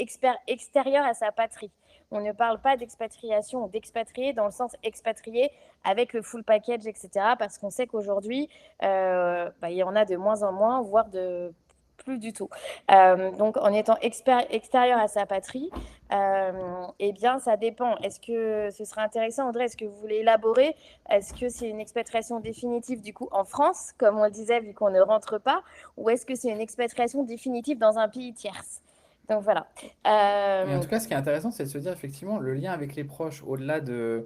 extérieur à sa patrie. On ne parle pas d'expatriation ou d'expatrié dans le sens expatrié avec le full package, etc. Parce qu'on sait qu'aujourd'hui, il y en a de moins en moins, voire de plus du tout. Donc en étant extérieur à sa patrie, eh bien ça dépend. Est-ce que ce serait intéressant, Audrey, est-ce que vous voulez élaborer? Est-ce que c'est une expatriation définitive du coup en France, comme on le disait, vu qu'on ne rentre pas, ou est-ce que c'est une expatriation définitive dans un pays tierce? Donc voilà. Mais en Euh, tout cas, ce qui est intéressant, c'est de se dire effectivement le lien avec les proches, au-delà de...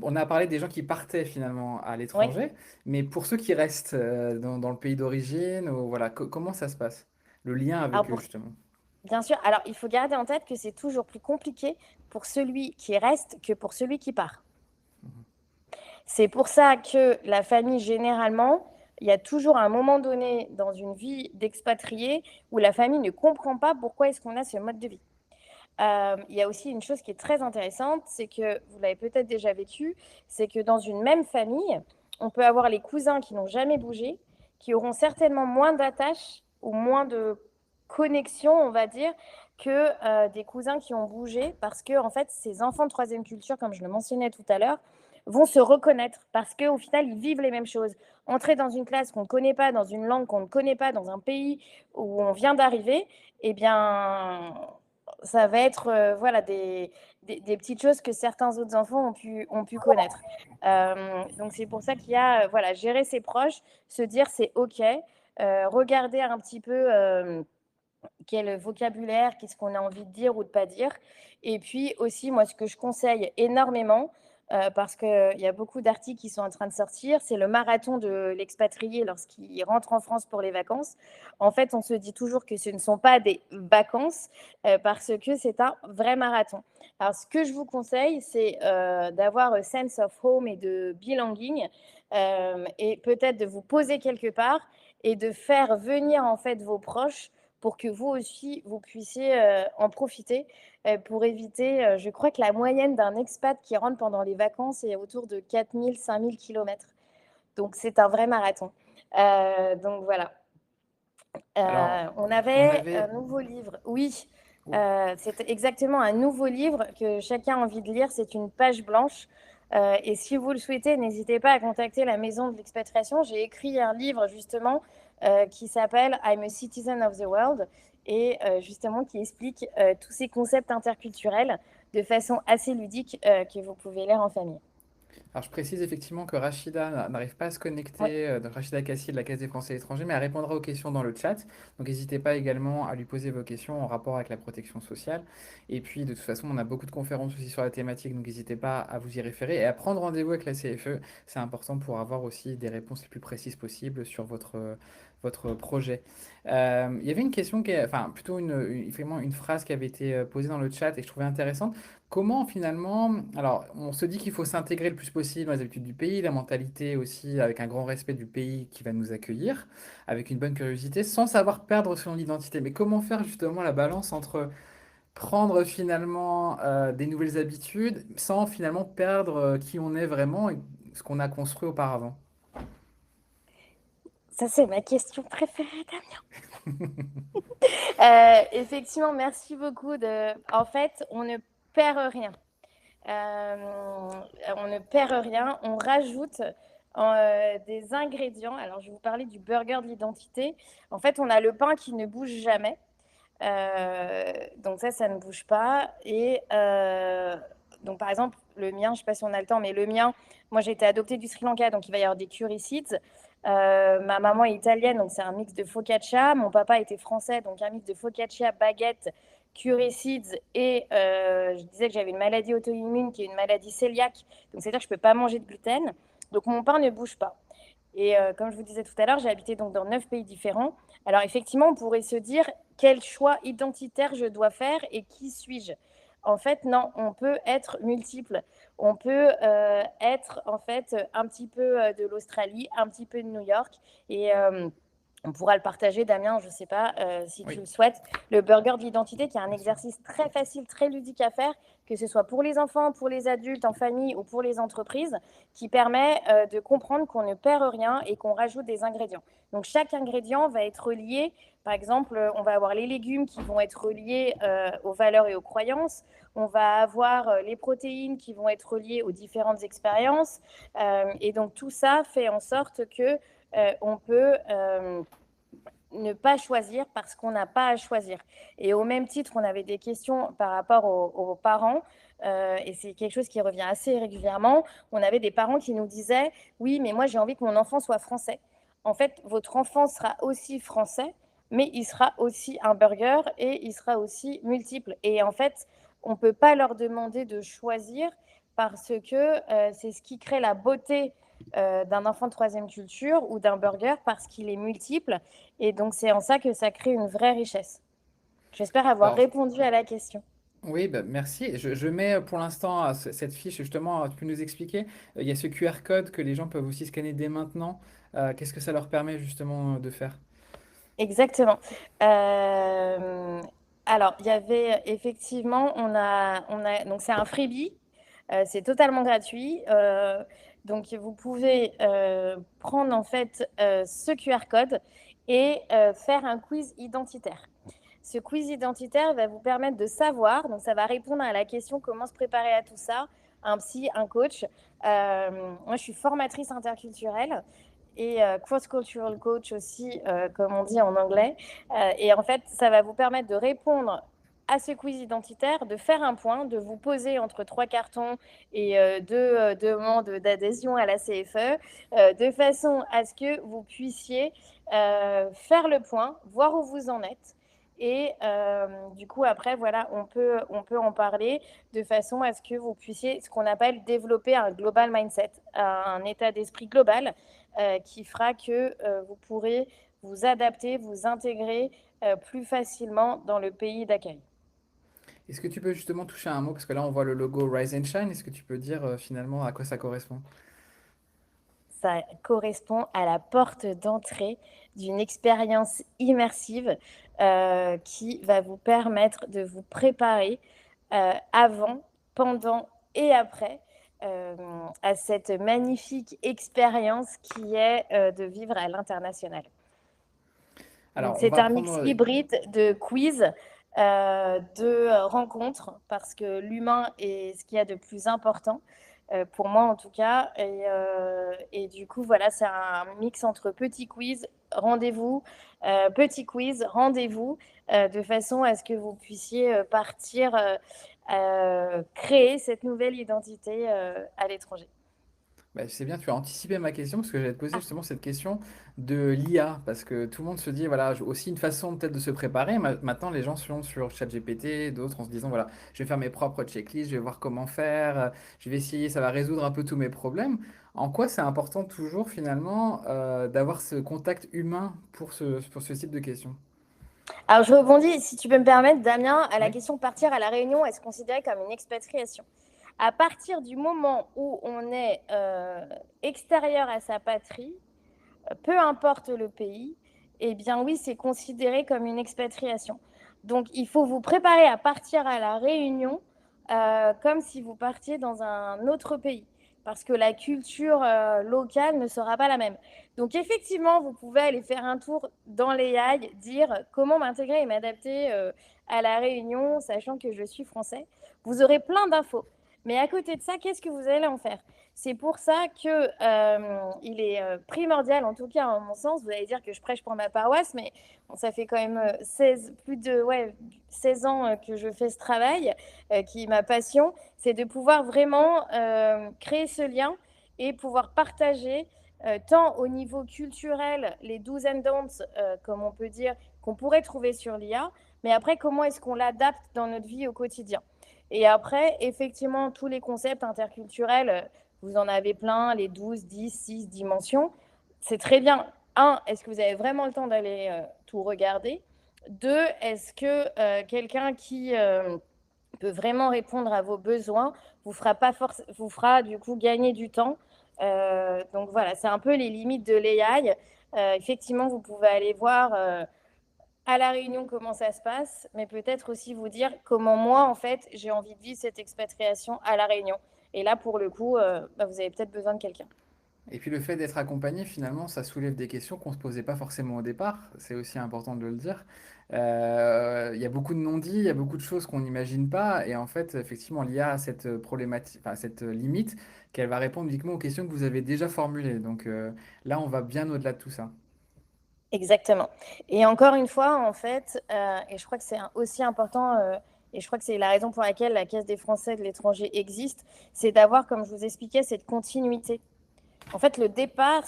On a parlé des gens qui partaient finalement à oui. l'étranger, mais pour ceux qui restent dans le pays d'origine, voilà, comment ça se passe? Le lien Alors avec eux, justement. bien sûr, alors il faut garder en tête que c'est toujours plus compliqué pour celui qui reste que pour celui qui part. Mhm. C'est pour ça que la famille, généralement, il y a toujours un moment donné dans une vie d'expatrié où la famille ne comprend pas pourquoi est-ce qu'on a ce mode de vie. Il y a aussi une chose qui est très intéressante, c'est que vous l'avez peut-être déjà vécu, c'est que dans une même famille, on peut avoir les cousins qui n'ont jamais bougé, qui auront certainement moins d'attaches ou moins de connexion, on va dire, que des cousins qui ont bougé, parce que en fait, ces enfants de troisième culture, comme je le mentionnais tout à l'heure, vont se reconnaître parce qu'au final, ils vivent les mêmes choses. Entrer dans une classe qu'on ne connaît pas, dans une langue qu'on ne connaît pas, dans un pays où on vient d'arriver, eh bien, ça va être voilà, des petites choses que certains autres enfants ont pu connaître. Donc, c'est pour ça qu'il y a, voilà, gérer ses proches, se dire c'est OK, regarder un petit peu quel vocabulaire, qu'est-ce qu'on a envie de dire ou de pas dire. Et puis aussi, moi, ce que je conseille énormément, parce qu'il y a beaucoup d'articles qui sont en train de sortir, c'est le marathon de l'expatrié lorsqu'il rentre en France pour les vacances. En fait, on se dit toujours que ce ne sont pas des vacances parce que c'est un vrai marathon. Alors, ce que je vous conseille, c'est d'avoir un sense of home et de belonging et peut-être de vous poser quelque part et de faire venir en fait vos proches pour que vous aussi, vous puissiez en profiter pour éviter, je crois que la moyenne d'un expat qui rentre pendant les vacances est autour de 4 000 5 000 kilomètres. Donc c'est un vrai marathon. Donc voilà. Alors, On on avait un avait... nouveau livre. Oui, oh, c'est exactement un nouveau livre que chacun a envie de lire. C'est une page blanche. Et si vous le souhaitez, n'hésitez pas à contacter la Maison de l'Expatriation. J'ai écrit un livre justement qui s'appelle I'm a Citizen of the World et justement qui explique tous ces concepts interculturels de façon assez ludique que vous pouvez lire en famille. Alors, je précise effectivement que Rachida n'arrive pas à se Oui, connecter, donc Rachida Kassi de la Caisse des Français à l'étranger, mais elle répondra aux questions dans le chat. Donc, n'hésitez pas également à lui poser vos questions en rapport avec la protection sociale. Et puis, de toute façon, on a beaucoup de conférences aussi sur la thématique, donc n'hésitez pas à vous y référer et à prendre rendez-vous avec la CFE. C'est important pour avoir aussi des réponses les plus précises possibles sur votre projet. Il y avait une question, enfin, plutôt vraiment une phrase qui avait été posée dans le chat et que je trouvais intéressante. Comment finalement, alors on se dit qu'il faut s'intégrer le plus possible dans les habitudes du pays, la mentalité aussi avec un grand respect du pays qui va nous accueillir, avec une bonne curiosité, sans savoir perdre son identité. Mais comment faire justement la balance entre prendre finalement des nouvelles habitudes sans finalement perdre qui on est vraiment et ce qu'on a construit auparavant? ça c'est ma question préférée. Effectivement, merci beaucoup. En fait, on ne perd rien. Euh, on ne perd rien. On rajoute des ingrédients. Alors, je vais vous parler du burger de l'identité. En fait, on a le pain qui ne bouge jamais. Donc ça ne bouge pas. Et donc, par exemple, le mien, je ne sais pas si on a le temps, mais le mien, moi, j'ai été adoptée du Sri Lanka, donc il va y avoir des curry seeds. Ma maman est italienne, donc c'est un mix de focaccia. Mon papa était français, donc un mix de focaccia, baguette, curry seeds. Et je disais que j'avais une maladie auto-immune qui est une maladie cœliaque. Donc c'est-à-dire que je ne peux pas manger de gluten. Donc mon pain ne bouge pas. Et comme je vous disais tout à l'heure, j'ai habité donc dans 9 pays différents. Alors effectivement, on pourrait se dire quel choix identitaire je dois faire et qui suis-je. En fait, non, on peut être multiple. On peut être en fait un petit peu de l'Australie, un petit peu de New York et on pourra le partager, Damien, je ne sais pas si tu Oui, le souhaites. Le burger de l'identité, qui est un bien sûr. exercice très facile, très ludique à faire, que ce soit pour les enfants, pour les adultes, en famille ou pour les entreprises, qui permet de comprendre qu'on ne perd rien et qu'on rajoute des ingrédients. Donc chaque ingrédient va être relié. Par exemple, on va avoir les légumes qui vont être reliés aux valeurs et aux croyances. On va avoir les protéines qui vont être reliées aux différentes expériences. Et donc tout ça fait en sorte que on peut ne pas choisir parce qu'on n'a pas à choisir. Et au même titre, on avait des questions par rapport aux parents, et c'est quelque chose qui revient assez régulièrement. On avait des parents qui nous disaient, oui, mais moi j'ai envie que mon enfant soit français. En fait, votre enfant sera aussi français, mais il sera aussi un burger et il sera aussi multiple. Et en fait, on ne peut pas leur demander de choisir parce que c'est ce qui crée la beauté d'un enfant de troisième culture ou d'un burger parce qu'il est multiple. Et donc, c'est en ça que ça crée une vraie richesse. J'espère avoir Alors, répondu à la question. oui, bah, merci. Je mets pour l'instant cette fiche, justement, tu peux nous expliquer. Il y a ce QR code que les gens peuvent aussi scanner dès maintenant. Qu'est-ce que ça leur permet justement de faire? Exactement. Euh, alors, il y avait effectivement, donc c'est un freebie, c'est totalement gratuit. Donc, vous pouvez prendre en fait ce QR code et faire un quiz identitaire. Ce quiz identitaire va vous permettre de savoir, donc ça va répondre à la question comment se préparer à tout ça, un psy, un coach. Moi, je suis formatrice interculturelle et cross-cultural coach aussi, comme on dit en anglais. Et en fait, ça va vous permettre de répondre à ce quiz identitaire, de faire un point, de vous poser entre 3 cartons et deux demandes d'adhésion à la CFE, de façon à ce que vous puissiez faire le point, voir où vous en êtes. Et du coup, après, voilà, on peut en parler de façon à ce que vous puissiez, ce qu'on appelle développer un global mindset, un état d'esprit global qui fera que vous pourrez vous adapter, vous intégrer plus facilement dans le pays d'accueil. Est-ce que tu peux justement toucher à un mot, parce que là on voit le logo Rise and Shine, est-ce que tu peux dire finalement à quoi ça correspond? ça correspond à la porte d'entrée d'une expérience immersive qui va vous permettre de vous préparer avant, pendant et après à cette magnifique expérience qui est de vivre à l'international. Donc, Alors, on c'est va un mix prendre. hybride de quiz, de rencontres, parce que l'humain est ce qu'il y a de plus important, pour moi en tout cas. Et du coup, voilà, c'est un mix entre petit quiz, rendez-vous, petit quiz, rendez-vous, de façon à ce que vous puissiez partir créer cette nouvelle identité à l'étranger. Bah, c'est bien, tu as anticipé ma question parce que j'allais te poser Ah, justement cette question de l'IA parce que tout le monde se dit, voilà, aussi une façon peut-être de se préparer. Maintenant, les gens sont sur ChatGPT, d'autres en se disant, voilà, je vais faire mes propres checklists, je vais voir comment faire, je vais essayer, ça va résoudre un peu tous mes problèmes. En quoi c'est important toujours finalement d'avoir ce contact humain pour ce type de questions? alors, je rebondis, si tu peux me permettre, Damien, à la Oui. question partir à La Réunion est-ce considéré comme une expatriation? À partir du moment où on est extérieur à sa patrie, peu importe le pays, eh bien oui, c'est considéré comme une expatriation. Donc, il faut vous préparer à partir à La Réunion comme si vous partiez dans un autre pays, parce que la culture locale ne sera pas la même. Donc, effectivement, vous pouvez aller faire un tour dans les Halles, dire comment m'intégrer et m'adapter à La Réunion, sachant que je suis français. Vous aurez plein d'infos. Mais à côté de ça, qu'est-ce que vous allez en faire? C'est pour ça que il est primordial, en tout cas en mon sens, vous allez dire que je prêche pour ma paroisse, mais bon, ça fait quand même 16 ans que je fais ce travail, qui est ma passion, c'est de pouvoir vraiment créer ce lien et pouvoir partager tant au niveau culturel, les do's and don'ts, comme on peut dire, qu'on pourrait trouver sur l'IA, mais après, comment est-ce qu'on l'adapte dans notre vie au quotidien? Et après, effectivement, tous les concepts interculturels, vous en avez plein, les 12, 10, 6 dimensions. C'est très bien. Un, est-ce que vous avez vraiment le temps d'aller tout regarder? Deux, est-ce que quelqu'un qui peut vraiment répondre à vos besoins vous fera du coup gagner du temps? Donc voilà, c'est un peu les limites de l'AI. Effectivement, vous pouvez aller voir à La Réunion comment ça se passe, mais peut-être aussi vous dire comment moi, en fait, j'ai envie de vivre cette expatriation à La Réunion. Et là, pour le coup, vous avez peut-être besoin de quelqu'un. Et puis le fait d'être accompagné, finalement, ça soulève des questions qu'on ne se posait pas forcément au départ. C'est aussi important de le dire. Il y a beaucoup de non-dits, il y a beaucoup de choses qu'on n'imagine pas. Et en fait, effectivement, l'IA a cette problématique, enfin, cette limite qu'elle va répondre uniquement aux questions que vous avez déjà formulées. Donc là, on va bien au-delà de tout ça. Exactement. Et encore une fois, en fait, et je crois que c'est aussi important, et je crois que c'est la raison pour laquelle la Caisse des Français de l'étranger existe, c'est d'avoir, comme je vous expliquais, cette continuité. En fait, le départ,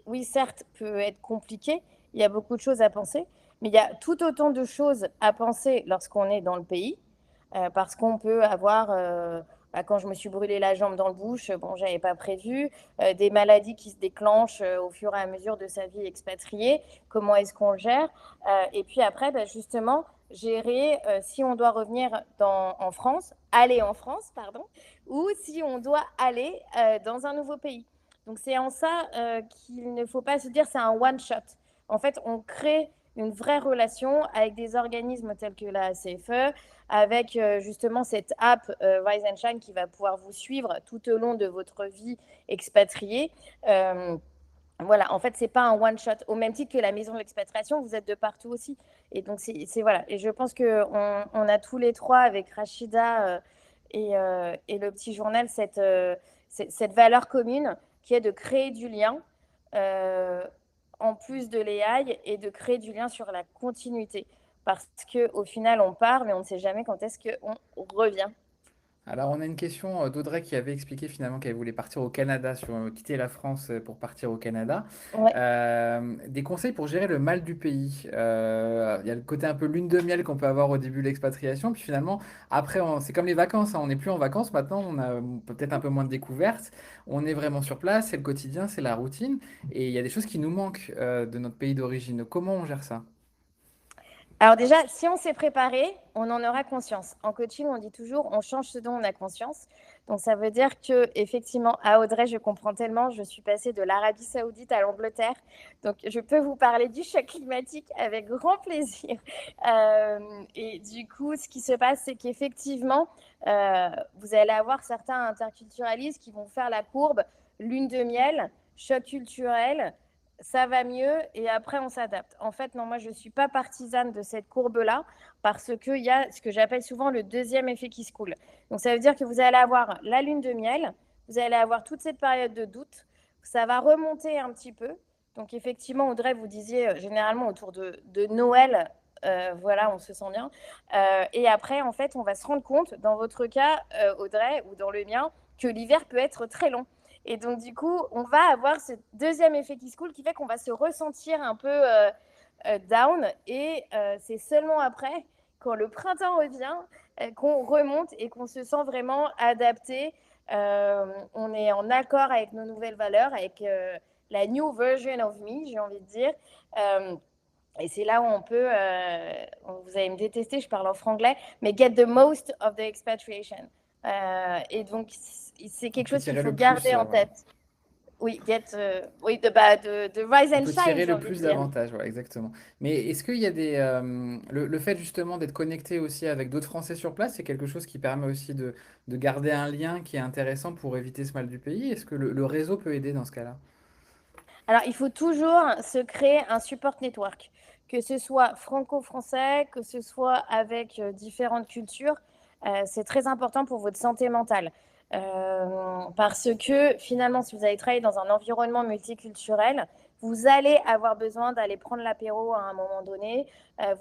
oui, certes, peut être compliqué. Il y a beaucoup de choses à penser, mais il y a tout autant de choses à penser lorsqu'on est dans le pays, parce qu'on peut avoir, quand je me suis brûlé la jambe dans le bush, bon, j'avais pas prévu, des maladies qui se déclenchent au fur et à mesure de sa vie expatriée. Comment est-ce qu'on le gère? Et puis après, justement, gérer si on doit revenir en France, aller en France, pardon, ou si on doit aller dans un nouveau pays. Donc c'est en ça qu'il ne faut pas se dire c'est un one shot. En fait, on crée une vraie relation avec des organismes tels que la CFE, avec justement cette app Rise and Shine qui va pouvoir vous suivre tout au long de votre vie expatriée. Voilà, en fait, c'est pas un one shot. Au même titre que la maison de l'expatriation, vous êtes de partout aussi. Et donc voilà. Et je pense que on a tous les trois avec Rachida et le petit journal cette valeur commune qui est de créer du lien euh, en plus de l'AI et de créer du lien sur la continuité. Parce qu'au final, on part, mais on ne sait jamais quand est-ce qu'on revient. Alors, on a une question d'Audrey qui avait expliqué finalement qu'elle voulait partir au Canada, quitter la France pour partir au Canada. Ouais. Des conseils pour gérer le mal du pays. Il y a le côté un peu lune de miel qu'on peut avoir au début de l'expatriation, puis finalement, après, c'est comme les vacances, hein, on n'est plus en vacances maintenant, on a peut-être un peu moins de découvertes, on est vraiment sur place, c'est le quotidien, c'est la routine, et il y a des choses qui nous manquent de notre pays d'origine. Comment on gère ça? Alors déjà, si on s'est préparé, on en aura conscience. En coaching, on dit toujours, on change ce dont on a conscience. Donc, ça veut dire que effectivement, à Audrey, je comprends tellement. Je suis passée de l'Arabie Saoudite à l'Angleterre. Donc, je peux vous parler du choc climatique avec grand plaisir. Et du coup, ce qui se passe, c'est qu'effectivement, vous allez avoir certains interculturalistes qui vont faire la courbe lune de miel, choc culturel, ça va mieux et après on s'adapte. En fait, non, moi je ne suis pas partisane de cette courbe-là parce qu'il y a ce que j'appelle souvent le deuxième effet qui se coule. Donc ça veut dire que vous allez avoir la lune de miel, vous allez avoir toute cette période de doute, ça va remonter un petit peu. Donc effectivement, Audrey, vous disiez généralement autour de Noël, voilà, on se sent bien. Et après, en fait, on va se rendre compte, dans votre cas, Audrey, ou dans le mien, que l'hiver peut être très long. Et donc, du coup, on va avoir ce deuxième effet qui se coule qui fait qu'on va se ressentir un peu down. Et c'est seulement après, quand le printemps revient, qu'on remonte et qu'on se sent vraiment adapté. On est en accord avec nos nouvelles valeurs, avec la new version of me, j'ai envie de dire. Et c'est là où on peut, vous allez me détester, je parle en franglais, mais get the most of the expatriation. Et donc, c'est On quelque peut chose qu'il tirer faut le plus, garder en voilà. tête. Oui, oui, de rise On and peut shine, tirer j'ai le envie de plus dire. d'avantages, voilà, exactement. Mais est-ce qu'il y a le fait justement d'être connecté aussi avec d'autres Français sur place, c'est quelque chose qui permet aussi de garder un lien qui est intéressant pour éviter ce mal du pays? Est-ce que le réseau peut aider dans ce cas-là? Alors, il faut toujours se créer un support network, que ce soit franco-français, que ce soit avec différentes cultures. C'est très important pour votre santé mentale. Parce que finalement, si vous allez travailler dans un environnement multiculturel, vous allez avoir besoin d'aller prendre l'apéro à un moment donné.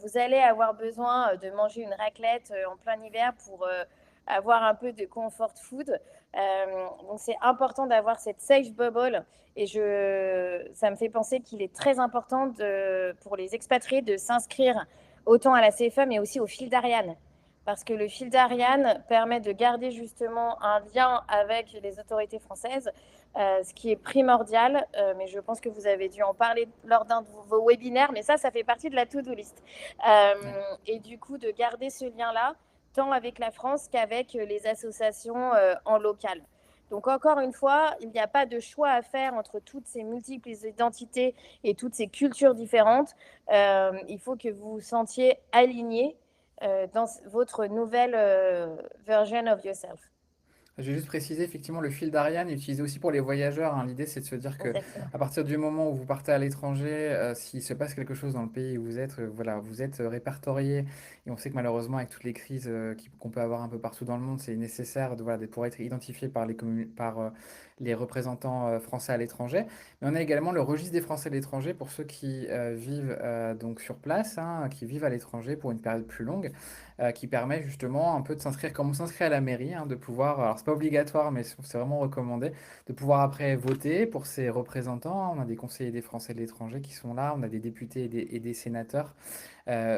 Vous allez avoir besoin de manger une raclette en plein hiver pour avoir un peu de comfort food. Donc, c'est important d'avoir cette safe bubble et ça me fait penser qu'il est très important pour les expatriés de s'inscrire autant à la CFA, mais aussi au fil d'Ariane. Parce que le fil d'Ariane permet de garder justement un lien avec les autorités françaises, ce qui est primordial. Mais je pense que vous avez dû en parler lors d'un de vos webinaires, mais ça fait partie de la to-do list. Ouais. Et du coup, de garder ce lien-là, tant avec la France qu'avec les associations en local. Donc encore une fois, il n'y a pas de choix à faire entre toutes ces multiples identités et toutes ces cultures différentes. Il faut que vous vous sentiez aligné dans votre nouvelle version of yourself. Je vais juste préciser, effectivement, le fil d'Ariane est utilisé aussi pour les voyageurs, hein. L'idée, c'est de se dire que Exactement. à partir du moment où vous partez à l'étranger, s'il se passe quelque chose dans le pays où vous êtes, voilà, vous êtes répertorié. Et on sait que malheureusement, avec toutes les crises qu'on peut avoir un peu partout dans le monde, c'est nécessaire de, voilà, pour être identifié par les représentants français à l'étranger. Mais on a également le registre des Français à l'étranger pour ceux qui vivent donc sur place, hein, qui vivent à l'étranger pour une période plus longue, qui permet justement un peu de s'inscrire comme on s'inscrit à la mairie, hein, de pouvoir, alors c'est pas obligatoire, mais c'est vraiment recommandé, de pouvoir après voter pour ses représentants. On a des conseillers des Français de l'étranger qui sont là, on a des députés et des sénateurs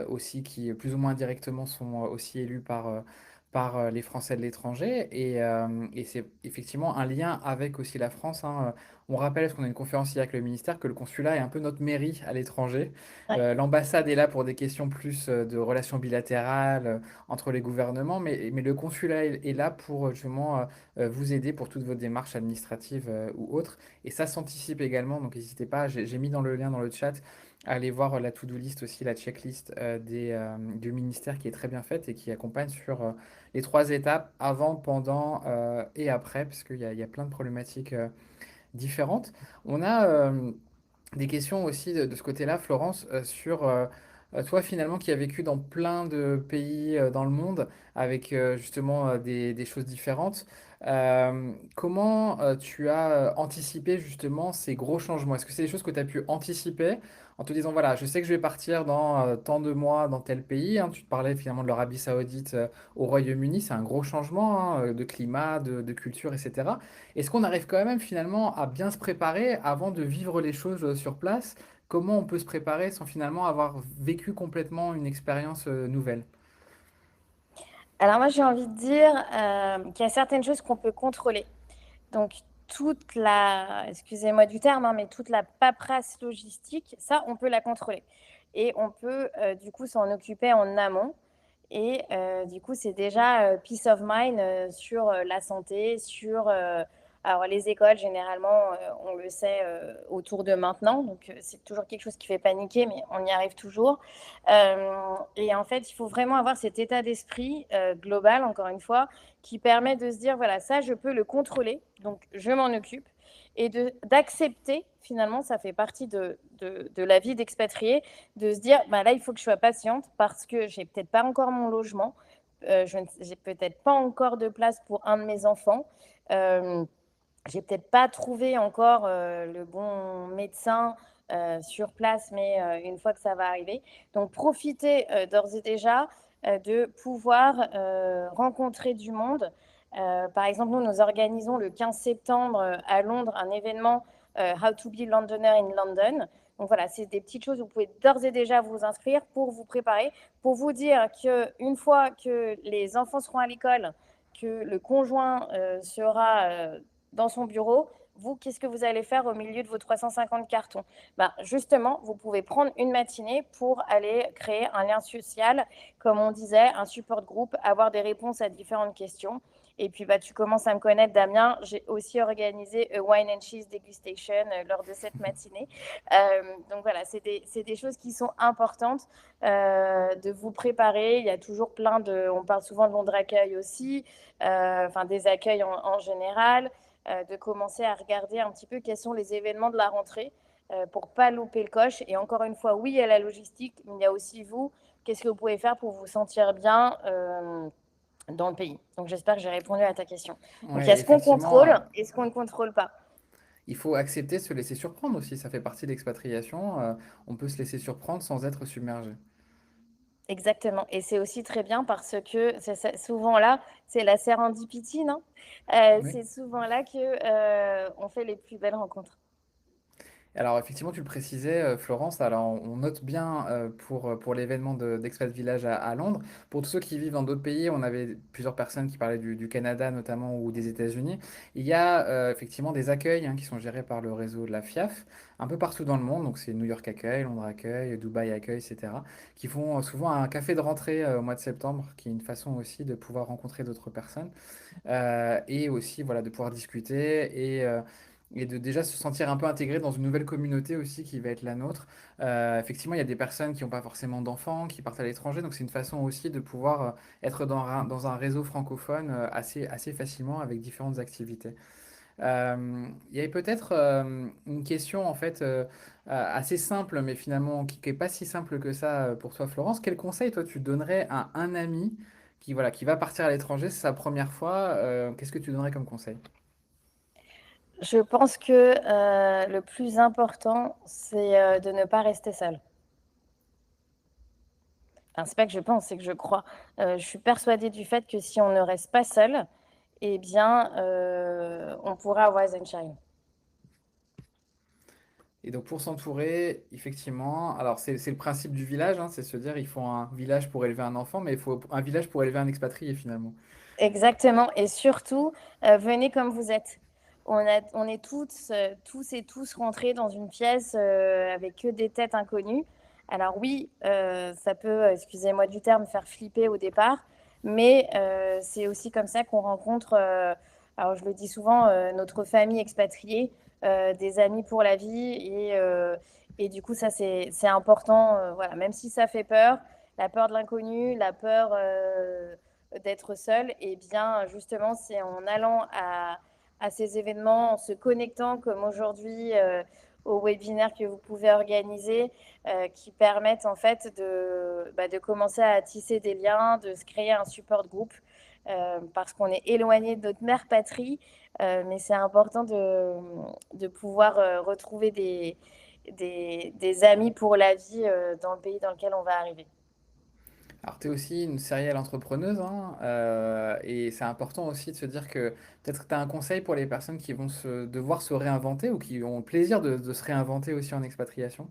aussi qui plus ou moins directement sont aussi élus par les Français de l'étranger. Et c'est effectivement un lien avec aussi la France, hein. On rappelle, parce qu'on a une conférence hier avec le ministère, que le consulat est un peu notre mairie à l'étranger. Ouais. L'ambassade est là pour des questions plus de relations bilatérales entre les gouvernements, mais le consulat est là pour justement vous aider pour toutes vos démarches administratives ou autres. Et ça s'anticipe également, donc n'hésitez pas, j'ai mis dans le lien dans le chat. Allez voir la to-do list aussi, la checklist du ministère qui est très bien faite et qui accompagne sur les trois étapes avant, pendant et après, parce qu'il y a plein de problématiques différentes. On a des questions aussi de ce côté-là, Florence, sur toi finalement qui as vécu dans plein de pays dans le monde avec justement des choses différentes. Comment tu as anticipé justement ces gros changements? Est-ce que c'est des choses que tu as pu anticiper en te disant, voilà, je sais que je vais partir dans tant de mois dans tel pays, hein, tu te parlais finalement de l'Arabie Saoudite au Royaume-Uni, c'est un gros changement hein, de climat, de culture, etc. Est-ce qu'on arrive quand même finalement à bien se préparer avant de vivre les choses sur place? Comment on peut se préparer sans finalement avoir vécu complètement une expérience nouvelle? Alors moi, j'ai envie de dire qu'il y a certaines choses qu'on peut contrôler. Donc, excusez-moi du terme, hein, mais toute la paperasse logistique, ça, on peut la contrôler. Et on peut, du coup, s'en occuper en amont. Et du coup, c'est déjà peace of mind sur la santé, sur alors les écoles, généralement, on le sait autour de maintenant, donc c'est toujours quelque chose qui fait paniquer, mais on y arrive toujours. Et en fait, il faut vraiment avoir cet état d'esprit global, encore une fois, qui permet de se dire, voilà, ça, je peux le contrôler, donc je m'en occupe, et d'accepter, finalement, ça fait partie de la vie d'expatrié, de se dire, bah, là, il faut que je sois patiente parce que j'ai peut-être pas encore mon logement, j'ai peut-être pas encore de place pour un de mes enfants, j'ai peut-être pas trouvé encore le bon médecin sur place, mais une fois que ça va arriver. Donc, profitez d'ores et déjà de pouvoir rencontrer du monde. Par exemple, nous organisons le 15 septembre à Londres un événement How to be Londoner in London. Donc voilà, c'est des petites choses, vous pouvez d'ores et déjà vous inscrire pour vous préparer, pour vous dire qu'une fois que les enfants seront à l'école, que le conjoint sera dans son bureau, vous, qu'est-ce que vous allez faire au milieu de vos 350 cartons? Justement, vous pouvez prendre une matinée pour aller créer un lien social, comme on disait, un support groupe, avoir des réponses à différentes questions. Et puis, tu commences à me connaître, Damien. J'ai aussi organisé wine and cheese degustation lors de cette matinée. Donc voilà, c'est des choses qui sont importantes de vous préparer. Il y a toujours on parle souvent de Londres Accueil aussi, des accueils en général. De commencer à regarder un petit peu quels sont les événements de la rentrée pour pas louper le coche. Et encore une fois, oui, il y a la logistique, mais il y a aussi vous. Qu'est-ce que vous pouvez faire pour vous sentir bien dans le pays? Donc, j'espère que j'ai répondu à ta question. Donc, il y a Ouais, ce qu'on effectivement, contrôle et ce qu'on ne contrôle pas. il faut accepter de se laisser surprendre aussi. Ça fait partie de l'expatriation. On peut se laisser surprendre sans être submergé. Exactement. Et c'est aussi très bien parce que souvent là, c'est la sérendipity, non? Oui. C'est souvent là que on fait les plus belles rencontres. Alors effectivement, tu le précisais, Florence, alors on note bien pour l'événement d'Expat Village à Londres. Pour tous ceux qui vivent dans d'autres pays, on avait plusieurs personnes qui parlaient du Canada notamment ou des États-Unis. Il y a effectivement des accueils qui sont gérés par le réseau de la FIAF un peu partout dans le monde. Donc c'est New York Accueil, Londres Accueil, Dubaï Accueil, etc. Qui font souvent un café de rentrée au mois de septembre, qui est une façon aussi de pouvoir rencontrer d'autres personnes et aussi voilà, de pouvoir discuter et de déjà se sentir un peu intégré dans une nouvelle communauté aussi qui va être la nôtre. Effectivement, il y a des personnes qui n'ont pas forcément d'enfants, qui partent à l'étranger, donc c'est une façon aussi de pouvoir être dans un réseau francophone assez facilement avec différentes activités. Il y avait peut-être une question en fait assez simple, mais finalement qui n'est pas si simple que ça pour toi, Florence. Quel conseil toi tu donnerais à un ami qui, voilà, qui va partir à l'étranger, c'est sa première fois, qu'est-ce que tu donnerais comme conseil? Je pense que le plus important, c'est de ne pas rester seul. Enfin, c'est pas que je pense, c'est que je crois. Je suis persuadée du fait que si on ne reste pas seul, eh bien, on pourra avoir Sunshine. Et donc pour s'entourer, effectivement, alors c'est le principe du village, c'est se dire il faut un village pour élever un enfant, mais il faut un village pour élever un expatrié finalement. Exactement. Et surtout, venez comme vous êtes. On est tous et tous rentrés dans une pièce avec que des têtes inconnues. Alors oui, ça peut, excusez-moi du terme, faire flipper au départ, mais c'est aussi comme ça qu'on rencontre, alors je le dis souvent, notre famille expatriée, des amis pour la vie. Et du coup, ça, c'est important. Voilà, même si ça fait peur, la peur de l'inconnu, la peur d'être seul, et bien justement, c'est en allant à ces événements, en se connectant comme aujourd'hui aux webinaires que vous pouvez organiser, qui permettent en fait de commencer à tisser des liens, de se créer un support groupe, parce qu'on est éloigné de notre mère patrie, mais c'est important de pouvoir retrouver des amis pour la vie dans le pays dans lequel on va arriver. Alors tu es aussi une serial entrepreneuse, et c'est important aussi de se dire que peut-être que tu as un conseil pour les personnes qui vont devoir se réinventer ou qui ont le plaisir de se réinventer aussi en expatriation.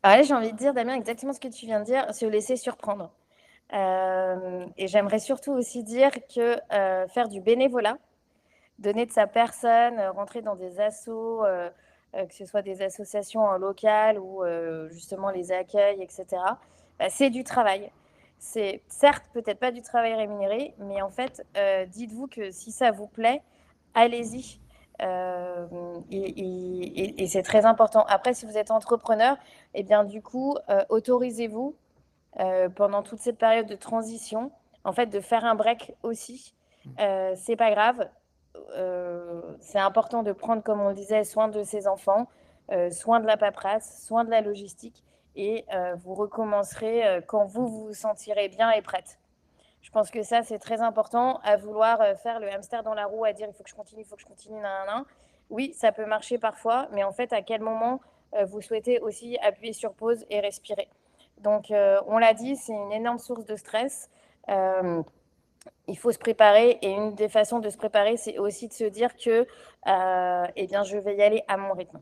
Alors là, j'ai envie de dire, Damien, exactement ce que tu viens de dire, se laisser surprendre. Et j'aimerais surtout aussi dire que faire du bénévolat, donner de sa personne, rentrer dans des assos, que ce soit des associations en local ou justement les accueils, etc., c'est du travail. C'est certes peut-être pas du travail rémunéré, mais en fait, dites-vous que si ça vous plaît, allez-y. Et c'est très important. Après, si vous êtes entrepreneur, eh bien du coup, autorisez-vous pendant toute cette période de transition, en fait, de faire un break aussi. C'est pas grave. C'est important de prendre, comme on le disait, soin de ses enfants, soin de la paperasse, soin de la logistique, et vous recommencerez quand vous vous sentirez bien et prête. Je pense que ça, c'est très important, à vouloir faire le hamster dans la roue, à dire il faut que je continue, il faut que je continue, nan. Oui, ça peut marcher parfois, mais en fait, à quel moment vous souhaitez aussi appuyer sur pause et respirer. Donc, on l'a dit, c'est une énorme source de stress. Euh, il faut se préparer, et une des façons de se préparer, c'est aussi de se dire que eh bien, je vais y aller à mon rythme.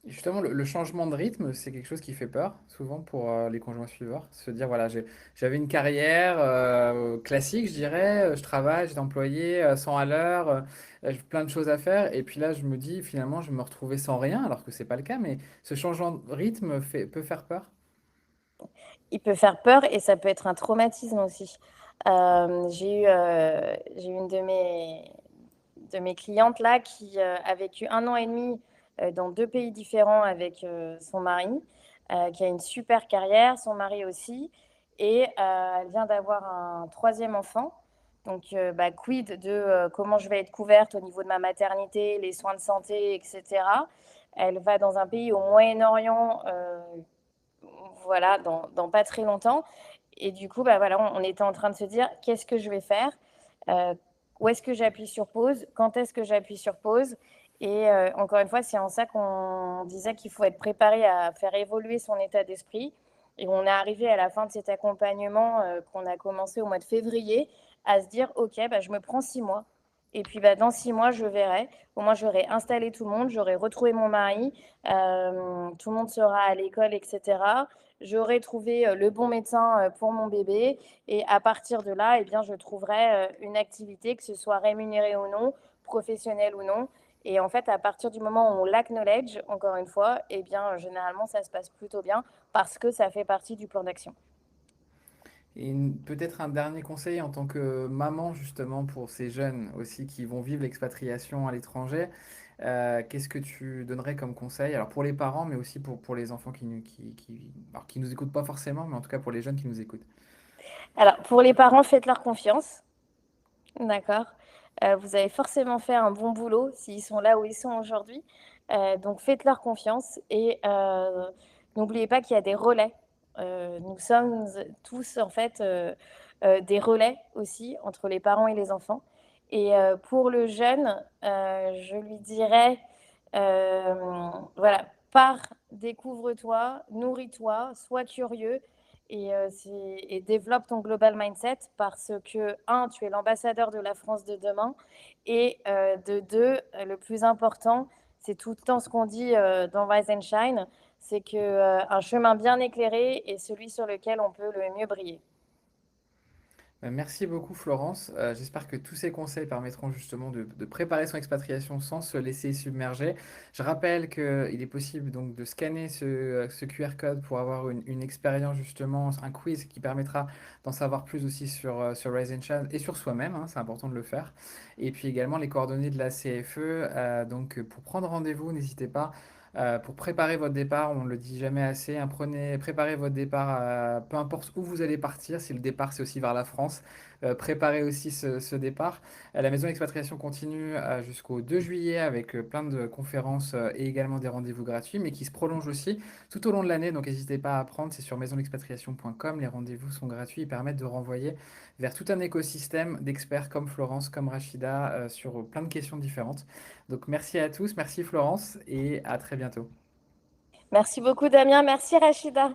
Et justement, le changement de rythme, c'est quelque chose qui fait peur, souvent pour les conjoints suiveurs. Se dire, voilà, j'avais une carrière classique, je dirais, je travaille, j'étais employé 100 à l'heure, j'ai plein de choses à faire. Et puis là, je me dis, finalement, je vais me retrouver sans rien, alors que c'est pas le cas. Mais ce changement de rythme peut faire peur. Il peut faire peur, et ça peut être un traumatisme aussi. J'ai eu une de mes clientes là qui a vécu 1 an et demi dans 2 pays différents avec son mari, qui a une super carrière, son mari aussi, et elle vient d'avoir un troisième enfant. Donc, quid de comment je vais être couverte au niveau de ma maternité, les soins de santé, etc. Elle va dans un pays au Moyen-Orient, voilà, dans pas très longtemps. Et du coup, voilà, on était en train de se dire, qu'est-ce que je vais faire? Euh, Où est-ce que j'appuie sur pause? Quand est-ce que j'appuie sur pause? Et encore une fois, c'est en ça qu'on disait qu'il faut être préparé à faire évoluer son état d'esprit. Et on est arrivé à la fin de cet accompagnement qu'on a commencé au mois de février, à se dire, OK, je me prends 6 mois. Et puis dans 6 mois, je verrai. Au moins, j'aurai installé tout le monde, j'aurai retrouvé mon mari, tout le monde sera à l'école, etc. J'aurai trouvé le bon médecin pour mon bébé. Et à partir de là, eh bien, je trouverai une activité, que ce soit rémunérée ou non, professionnelle ou non. Et en fait, à partir du moment où on l'acknowledge, encore une fois, eh bien, généralement, ça se passe plutôt bien, parce que ça fait partie du plan d'action. Et peut-être un dernier conseil en tant que maman, justement, pour ces jeunes aussi qui vont vivre l'expatriation à l'étranger. Qu'est-ce que tu donnerais comme conseil? Alors pour les parents, mais aussi pour les enfants alors, qui nous écoutent pas forcément, mais en tout cas pour les jeunes qui nous écoutent. Alors, pour les parents, faites-leur confiance. D'accord. Vous avez forcément fait un bon boulot s'ils sont là où ils sont aujourd'hui. Donc faites-leur confiance, et n'oubliez pas qu'il y a des relais. Nous sommes tous en fait des relais aussi entre les parents et les enfants. Et pour le jeune, je lui dirais, voilà, pars, découvre-toi, nourris-toi, sois curieux, et développe ton global mindset, parce que, un, tu es l'ambassadeur de la France de demain, et de deux, le plus important, c'est tout le temps ce qu'on dit dans Rise and Shine, c'est qu'un chemin bien éclairé est celui sur lequel on peut le mieux briller. Merci beaucoup Florence. J'espère que tous ces conseils permettront justement de préparer son expatriation sans se laisser submerger. Je rappelle qu'il est possible donc de scanner ce QR code pour avoir une expérience justement, un quiz qui permettra d'en savoir plus aussi sur Rise and Shine et sur soi-même, hein, c'est important de le faire. Et puis également les coordonnées de la CFE. Donc pour prendre rendez-vous, n'hésitez pas. Pour préparer votre départ, on ne le dit jamais assez, hein, préparez votre départ, peu importe où vous allez partir, si le départ c'est aussi vers la France, préparez aussi ce départ. La maison d'expatriation continue jusqu'au 2 juillet avec plein de conférences et également des rendez-vous gratuits, mais qui se prolongent aussi tout au long de l'année, donc n'hésitez pas à apprendre, c'est sur maisonexpatriation.com, les rendez-vous sont gratuits, ils permettent de renvoyer vers tout un écosystème d'experts comme Florence, comme Rachida, sur plein de questions différentes. Donc merci à tous, merci Florence et à très bientôt. Merci beaucoup Damien, merci Rachida.